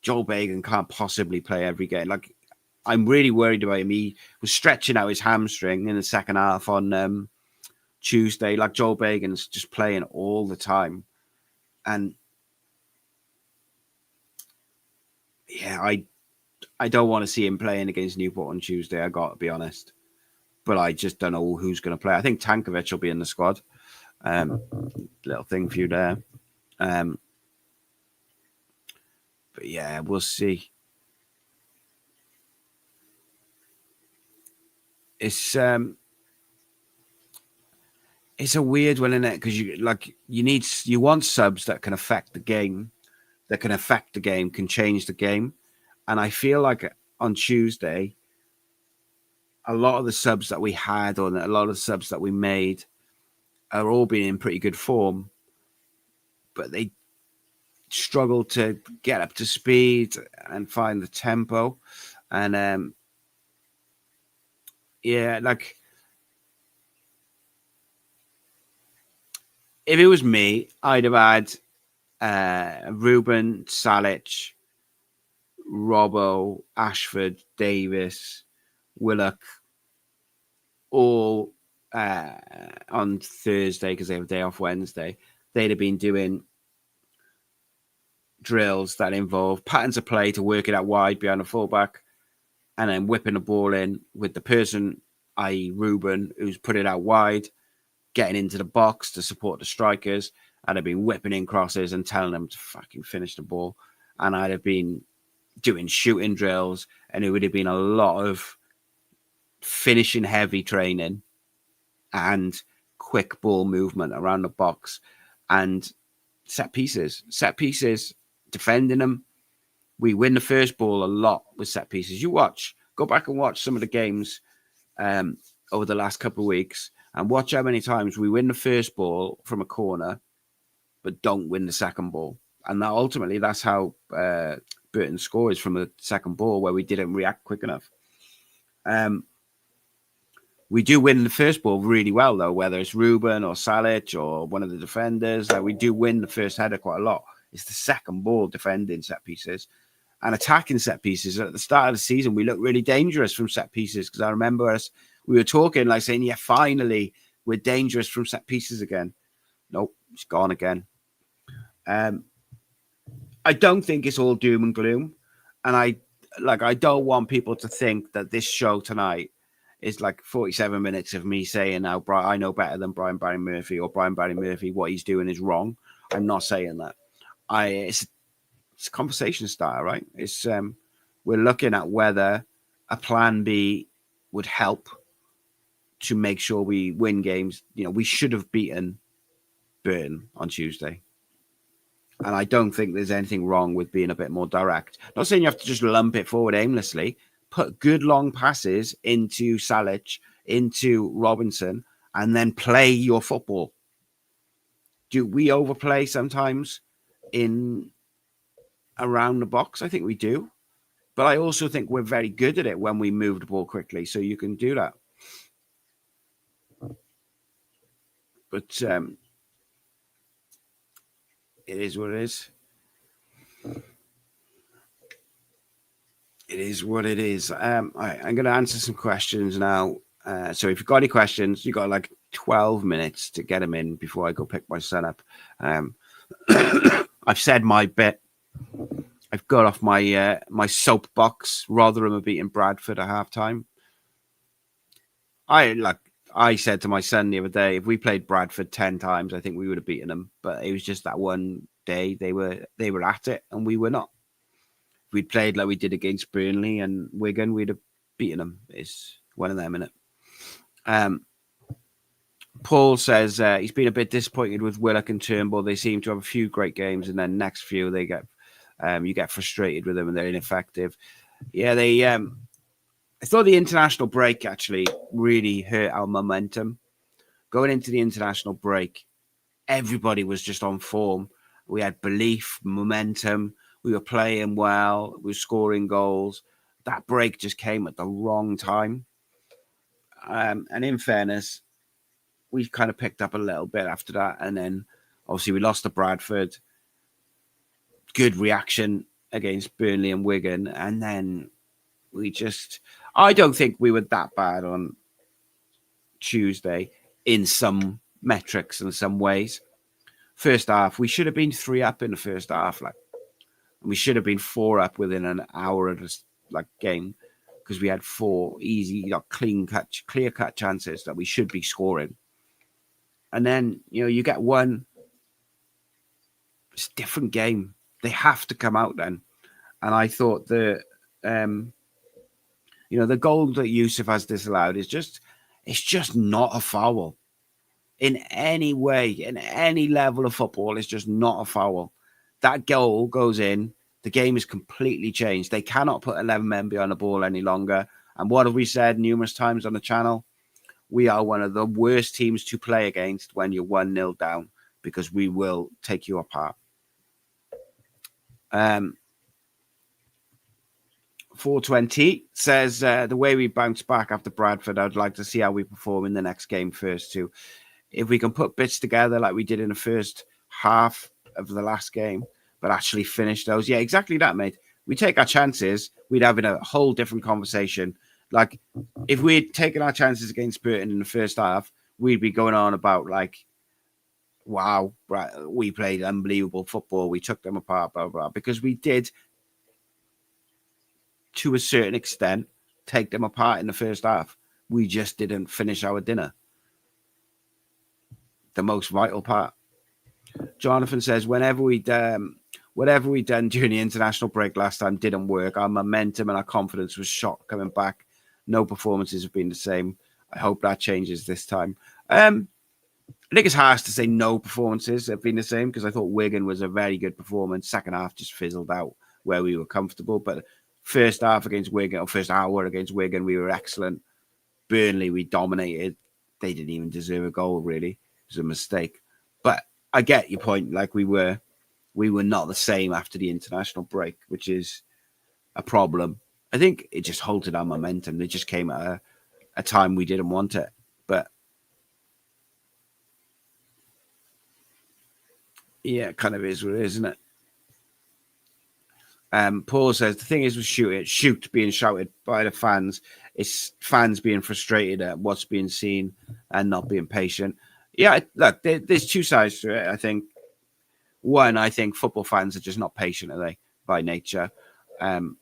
Joel Bagan can't possibly play every game. Like, I'm really worried about him. He was stretching out his hamstring in the second half on Tuesday. Like, Joel Bagan's just playing all the time. And yeah, I don't want to see him playing against Newport on Tuesday, I got to be honest. But I just don't know who's going to play. I think Tankovic will be in the squad. Little thing for you there. But yeah, we'll see. It's a weird one, isn't it? Because you want subs that can affect the game, can change the game. And I feel like on Tuesday, a lot of the subs that we had, or a lot of the subs that we made, are all being in pretty good form, but they struggle to get up to speed and find the tempo. And if it was me, I'd have had Ruben, Salic, Robbo, Ashford, Davis, Willock, all on Thursday because they have a day off Wednesday. They'd have been doing drills that involve patterns of play to work it out wide behind a fullback, and then whipping the ball in with the person, i.e. Ruben, who's put it out wide, getting into the box to support the strikers. I'd have been whipping in crosses and telling them to fucking finish the ball. And I'd have been doing shooting drills, and it would have been a lot of finishing heavy training and quick ball movement around the box and set pieces, defending them. We win the first ball a lot with set pieces. Go back and watch some of the games over the last couple of weeks and watch how many times we win the first ball from a corner, but don't win the second ball. And ultimately, that's how Burton scores from the second ball, where we didn't react quick enough. We do win the first ball really well, though, whether it's Ruben or Salic or one of the defenders. We do win the first header quite a lot. It's the second ball defending set pieces and attacking set pieces. At the start of the season, we looked really dangerous from set pieces because I remember we were talking, like saying, yeah, finally, we're dangerous from set pieces again. Nope, it's gone again. I don't think it's all doom and gloom. And I don't want people to think that this show tonight is like 47 minutes of me saying now, I know better than Brian Barry Murphy, or Brian Barry Murphy, what he's doing is wrong. I'm not saying that. It's a conversation starter, right? It's we're looking at whether a plan B would help to make sure we win games. You know, we should have beaten Burton on Tuesday. And I don't think there's anything wrong with being a bit more direct. Not saying you have to just lump it forward aimlessly. Put good long passes into Salic, into Robinson, and then play your football. Do we overplay sometimes in around the box? I think we do. But I also think we're very good at it when we move the ball quickly. So you can do that. But it is what it is. It is what it is. I'm going to answer some questions now. So if you've got any questions, you've got like 12 minutes to get them in before I go pick my son up. I've said my bit. I've got off my my soapbox. Rotherham are beating Bradford at halftime. I said to my son the other day, if we played Bradford 10 times, I think we would have beaten them. But it was just that one day they were at it and we were not. If we'd played like we did against Burnley and Wigan, we'd have beaten them. It's one of them, innit? Paul says he's been a bit disappointed with Willock and Turnbull. They seem to have a few great games, and then next few they get you get frustrated with them and they're ineffective. Yeah, I thought the international break actually really hurt our momentum. Going into the international break, everybody was just on form. We had belief, momentum. We were playing well. We were scoring goals. That break just came at the wrong time. And in fairness, we kind of picked up a little bit after that. And then obviously we lost to Bradford. Good reaction against Burnley and Wigan. And then I don't think we were that bad on Tuesday in some metrics and some ways. First half, we should have been 3 up in the first half. We should have been 4 up within an hour of this game, because we had 4 easy, clear cut chances that we should be scoring. And then, you get one. It's a different game. They have to come out then. And I thought the goal that Yusuf has disallowed it's just not a foul. In any way, in any level of football, it's just not a foul. That goal goes in, the game is completely changed. They cannot put 11 men behind the ball any longer. And what have we said numerous times on the channel? We are one of the worst teams to play against when you're 1-0 down, because we will take you apart. 420 says, the way we bounce back after Bradford, I'd like to see how we perform in the next game first too. if we can put bits together like we did in the first half of the last game, but actually finish those. Yeah, exactly that, mate. We take our chances, we'd have a whole different conversation. Like, if we'd taken our chances against Burton in the first half, we'd be going on about, like, wow, we played unbelievable football. We took them apart, blah, blah, blah. Because we did, to a certain extent, take them apart in the first half. We just didn't finish our dinner. The most vital part. Jonathan says, whatever we'd done during the international break last time didn't work. Our momentum and our confidence was shot coming back. No performances have been the same. I hope that changes this time. I think it's harsh to say no performances have been the same, because I thought Wigan was a very good performance. Second half just fizzled out where we were comfortable. But first half against Wigan, or first hour against Wigan, we were excellent. Burnley, we dominated. They didn't even deserve a goal, really. It was a mistake. But I get your point. Like, we were not the same after the international break, which is a problem. I think it just halted our momentum. It just came at a time we didn't want it. But yeah, it kind of is what it is, isn't it? Paul says, the thing is with shoot being shouted by the fans, it's fans being frustrated at what's being seen and not being patient. Yeah, look, there's two sides to it, I think. One, I think football fans are just not patient, are they, by nature? And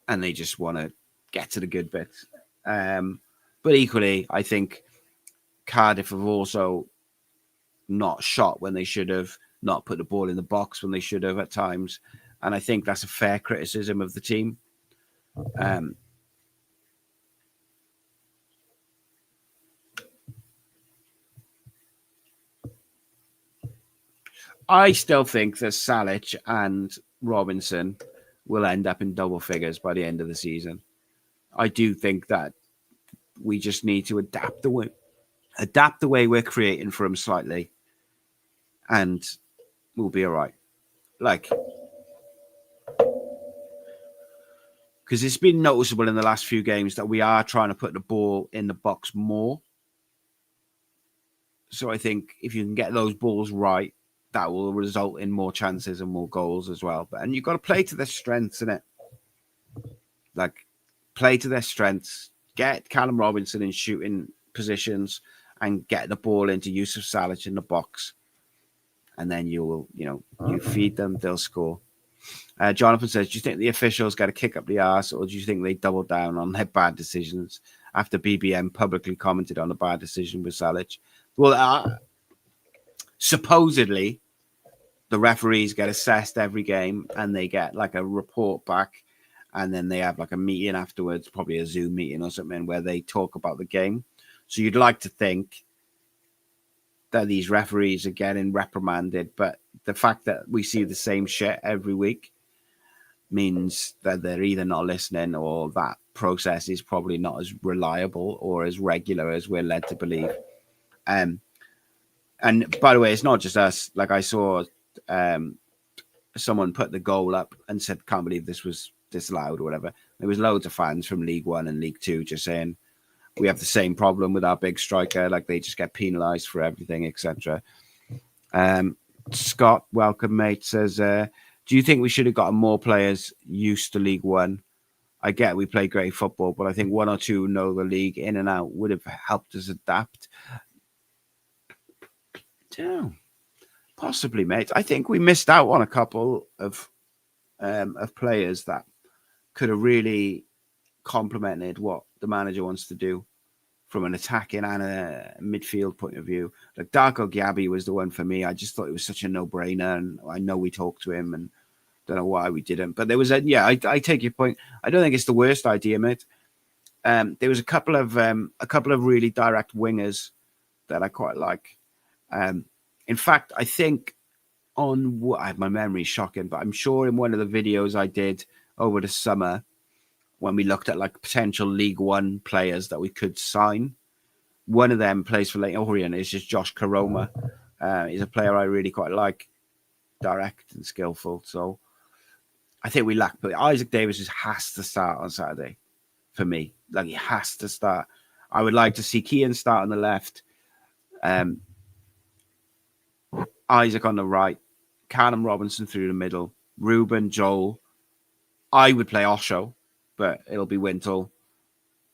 they just want to get to the good bits. But equally, I think Cardiff have also not shot when they should have, not put the ball in the box when they should have at times. And I think that's a fair criticism of the team. I still think that Salic and Robinson will end up in double figures by the end of the season. I do think that we just need to adapt the way we're creating for them slightly, and we'll be all right. Like, because it's been noticeable in the last few games that we are trying to put the ball in the box more. So I think if you can get those balls right, that will result in more chances and more goals as well. And you've got to play to their strengths, innit? Like, play to their strengths. Get Callum Robinson in shooting positions and get the ball into Yusuf Salic in the box. And then you feed them, they'll score. Jonathan says, do you think the officials got to kick up the arse, or do you think they double down on their bad decisions after BBM publicly commented on the bad decision with Salic? Well, supposedly, the referees get assessed every game and they get like a report back, and then they have like a meeting afterwards, probably a Zoom meeting or something, where they talk about the game. So you'd like to think that these referees are getting reprimanded, but the fact that we see the same shit every week means that they're either not listening, or that process is probably not as reliable or as regular as we're led to believe. And by the way, it's not just us. Like, I saw someone put the goal up and said, can't believe this was disallowed or whatever. There was loads of fans from League One and League Two just saying, we have the same problem with our big striker. Like, they just get penalised for everything, etc. Scott, welcome, mate, says, do you think we should have gotten more players used to League One? I get we play great football, but I think one or two know the league in and out would have helped us adapt. Yeah, possibly, mate. I think we missed out on a couple of players that could have really complemented what the manager wants to do from an attacking and a midfield point of view. Like, Darko Gyabi was the one for me. I just thought it was such a no-brainer, and I know we talked to him, and don't know why we didn't. But there was I take your point. I don't think it's the worst idea, mate. There was a couple of really direct wingers that I quite like. In fact, I think my memory is shocking, but I'm sure in one of the videos I did over the summer, when we looked at like potential League One players that we could sign, one of them plays for Leyton Orient. It's just Josh Karoma. He's a player I really quite like, direct and skillful. So I think we lack, but Isaac Davis just has to start on Saturday for me. Like, he has to start. I would like to see Keane start on the left. Isaac on the right, Callum Robinson through the middle, Ruben, Joel. I would play Osho, but it'll be Wintle.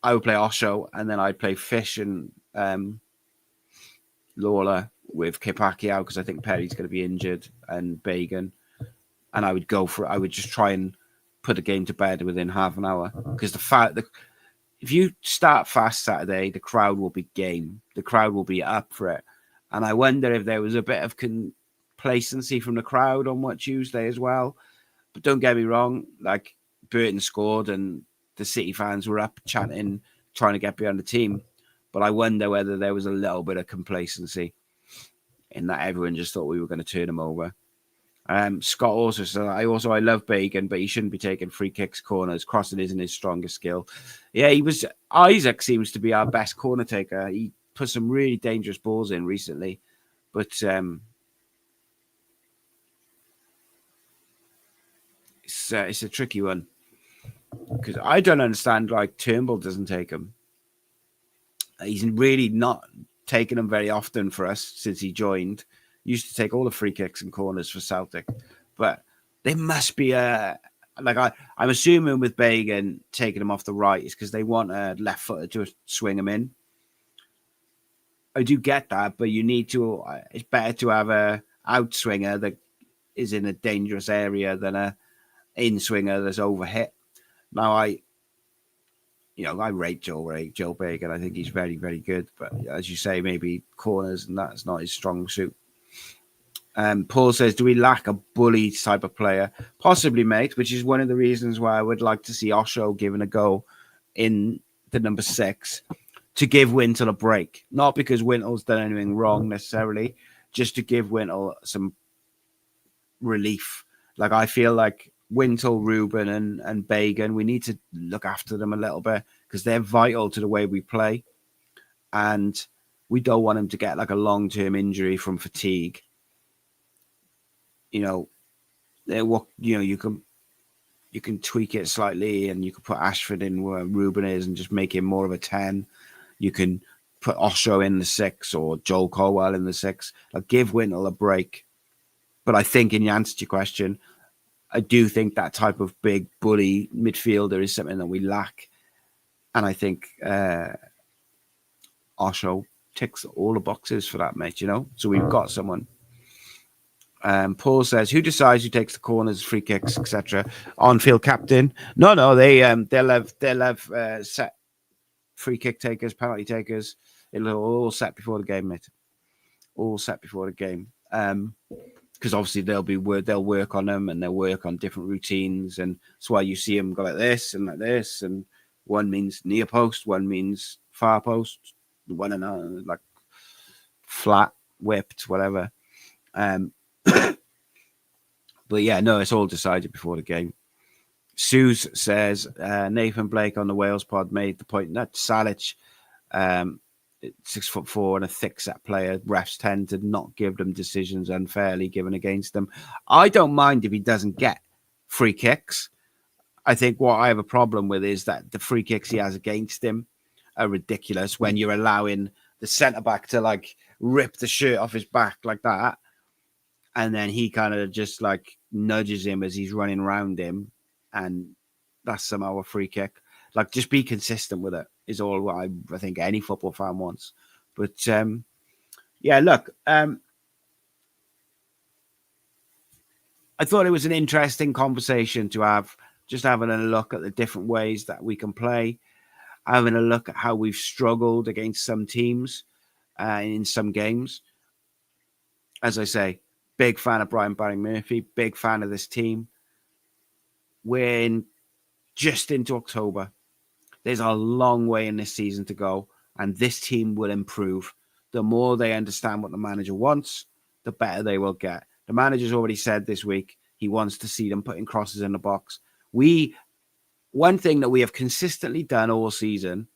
I would play Osho, and then I'd play Fish and Lawler with Kipaki out because I think Perry's going to be injured and Bagan. And I would just try and put the game to bed within half an hour because if you start fast Saturday, the crowd will be game. The crowd will be up for it. And I wonder if there was a bit of complacency from the crowd on what Tuesday as well. But don't get me wrong, like Burton scored and the City fans were up chanting, trying to get behind the team. But I wonder whether there was a little bit of complacency in that everyone just thought we were going to turn them over. Scott also said, I love Bacon, but he shouldn't be taking free kicks, corners. Crossing isn't his strongest skill. Yeah, Isaac seems to be our best corner taker. He put some really dangerous balls in recently, but it's a tricky one because I don't understand like Turnbull doesn't take him. He's really not taken them very often for us since he joined. He used to take all the free kicks and corners for Celtic, but there must be I'm assuming with Bagan taking him off the right is because they want a left footer to swing him in. I do get that, but you need to. It's better to have a out swinger that is in a dangerous area than a in swinger that's overhit. Now I rate Joe Bagan. I think he's very, very good, but as you say, maybe corners and that's not his strong suit. Paul says, do we lack a bully type of player? Possibly, mate, which is one of the reasons why I would like to see Osho given a go in the number 6 to give Wintle a break. Not because Wintle's done anything wrong necessarily, just to give Wintle some relief. Like, I feel like Wintle, Ruben, and Bagan, we need to look after them a little bit because they're vital to the way we play. And we don't want them to get like a long-term injury from fatigue. You can tweak it slightly and you can put Ashford in where Ruben is and just make him more of a 10. You can put Osho in the 6 or Joel Colwell in the 6. Like, give Wintle a break. But I think in answer to your question, I do think that type of big bully midfielder is something that we lack. And I think Osho ticks all the boxes for that, mate, So we've got someone. Paul says, who decides who takes the corners, free kicks, etc.? On-field captain? No, they'll have set free kick takers, penalty takers. It'll all set before the game, mate. All set before the game. Because obviously they'll work on them and they'll work on different routines, and that's why you see them go like this, and one means near post, one means far post, one another like flat, whipped, whatever. But yeah, no, it's all decided before the game. Suze says Nathan Blake on the Wales pod made the point that Salic, 6'4" and a thick set player, refs tend to not give them decisions unfairly given against them. I don't mind if he doesn't get free kicks. I think what I have a problem with is that the free kicks he has against him are ridiculous when you're allowing the centre back to like rip the shirt off his back like that. And then he kind of just like nudges him as he's running around him. And that's somehow a free kick. Like, just be consistent with it is all what I think any football fan wants. But, yeah, look, I thought it was an interesting conversation to have, just having a look at the different ways that we can play, having a look at how we've struggled against some teams in some games. As I say, big fan of Brian Barry Murphy, big fan of this team. We're just into October. There's a long way in this season to go, and this team will improve. The more they understand what the manager wants, the better they will get. The manager's already said this week he wants to see them putting crosses in the box. One thing that we have consistently done all season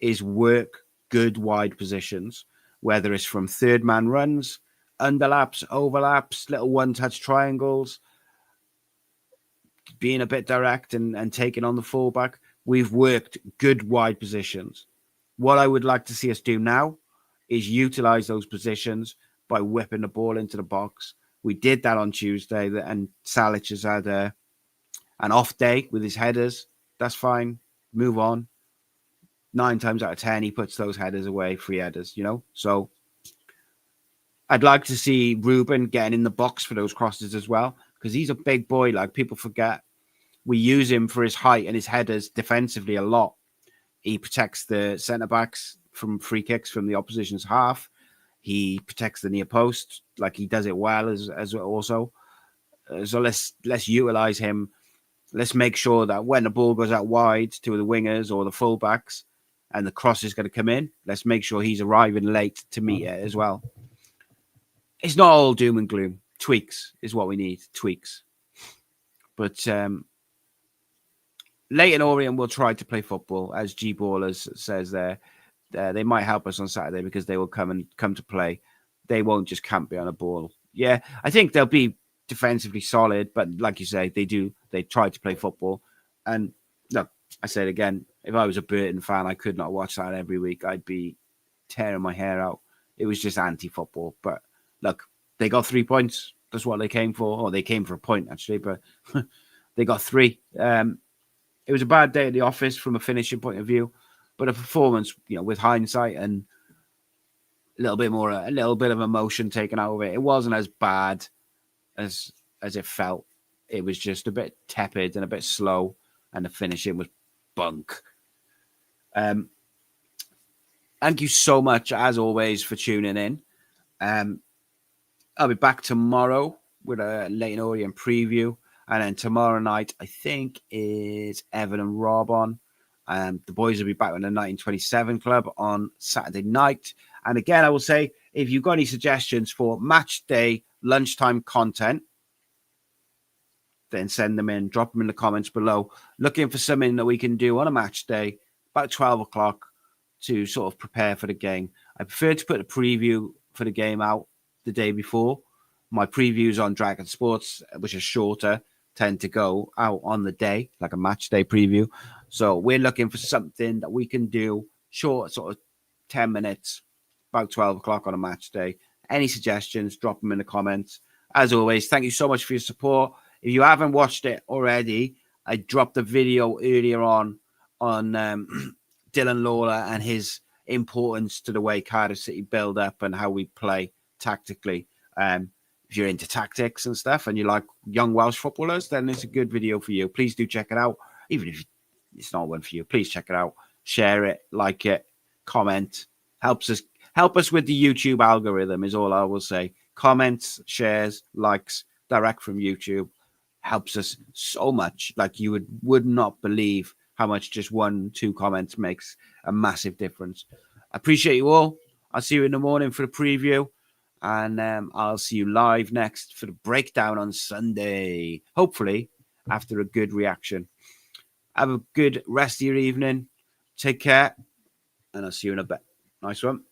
is work good wide positions, whether it's from third man runs, underlaps, overlaps, little one-touch triangles, being a bit direct and taking on the fullback. We've worked good wide positions. What I would like to see us do now is utilise those positions by whipping the ball into the box. We did that on Tuesday, and Salic has had an off day with his headers. That's fine. Move on. 9 times out of 10, he puts those headers away, free headers, So I'd like to see Ruben getting in the box for those crosses as well, because he's a big boy. Like, people forget, we use him for his height and his headers defensively a lot. He protects the centre-backs from free kicks from the opposition's half. He protects the near post. Like, he does it well as also. So let's utilise him. Let's make sure that when the ball goes out wide to the wingers or the fullbacks and the cross is going to come in, let's make sure he's arriving late to meet it as well. It's not all doom and gloom. Tweaks is what we need. Tweaks. But Leyton Orient will try to play football, as G Ballers says there. They might help us on Saturday because they will come to play. They won't just camp behind a ball. Yeah, I think they'll be defensively solid, but like you say, they try to play football. And look, I said again, if I was a Burton fan, I could not watch that every week. I'd be tearing my hair out. It was just anti-football. But look, they got 3 points. That's what they came for. Or they came for a point, actually, but they got 3. It was a bad day at the office from a finishing point of view, but a performance, with hindsight and a little bit of emotion taken out of it, it wasn't as bad as it felt. It was just a bit tepid and a bit slow, and the finishing was bunk. Thank you so much, as always, for tuning in. I'll be back tomorrow with a Leyton Orient preview. And then tomorrow night, I think, is Evan and Rob on. The boys will be back with the 1927 Club on Saturday night. And again, I will say, if you've got any suggestions for match day lunchtime content, then send them in. Drop them in the comments below. Looking for something that we can do on a match day, about 12 o'clock, to sort of prepare for the game. I prefer to put a preview for the game out the day before. My previews on Dragon Sports, which are shorter, tend to go out on the day, like a match day preview. So we're looking for something that we can do short, sort of 10 minutes, about 12 o'clock on a match day. Any suggestions, drop them in the comments. As always, thank you so much for your support. If you haven't watched it already, I dropped a video earlier on Dylan Lawler and his importance to the way Cardiff City build up and how we play tactically. If you're into tactics and stuff and you like young Welsh footballers, then it's a good video for you. Please do check it out. Even if it's not one for you, please check it out. Share it, like it, comment. Help us with the YouTube algorithm is all I will say. Comments, shares, likes, direct from YouTube helps us so much. Like, you would not believe how much just 1-2 comments makes a massive difference. I appreciate you all. I'll see you in the morning for the preview. And I'll see you live next for the breakdown on Sunday, hopefully after a good reaction. Have a good rest of your evening. Take care, and I'll see you in a bit. Nice one.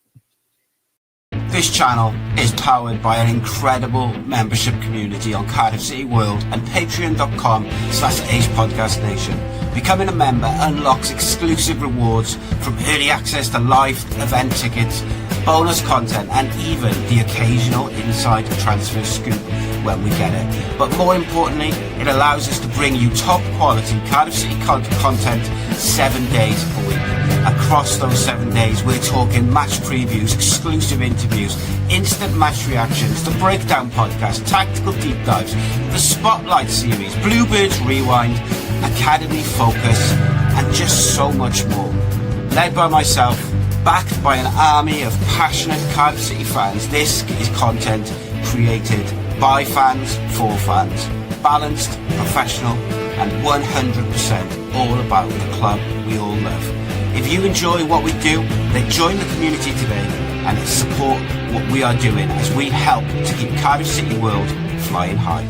This channel is powered by an incredible membership community on Cardiff City World and patreon.com/AcePodcastNation. Becoming a member unlocks exclusive rewards from early access to live event tickets, bonus content, and even the occasional inside transfer scoop when we get it. But more importantly, it allows us to bring you top quality Cardiff City content 7 days a week. Across those 7 days, we're talking match previews, exclusive interviews, instant match reactions, the breakdown podcast, tactical deep dives, the spotlight series, Bluebirds Rewind, Academy Focus, and just so much more. Led by myself, backed by an army of passionate Cardiff City fans, this is content created by fans for fans. Balanced, professional, and 100% all about the club we all love. If you enjoy what we do, then join the community today and support what we are doing as we help to keep Cardiff City World flying high.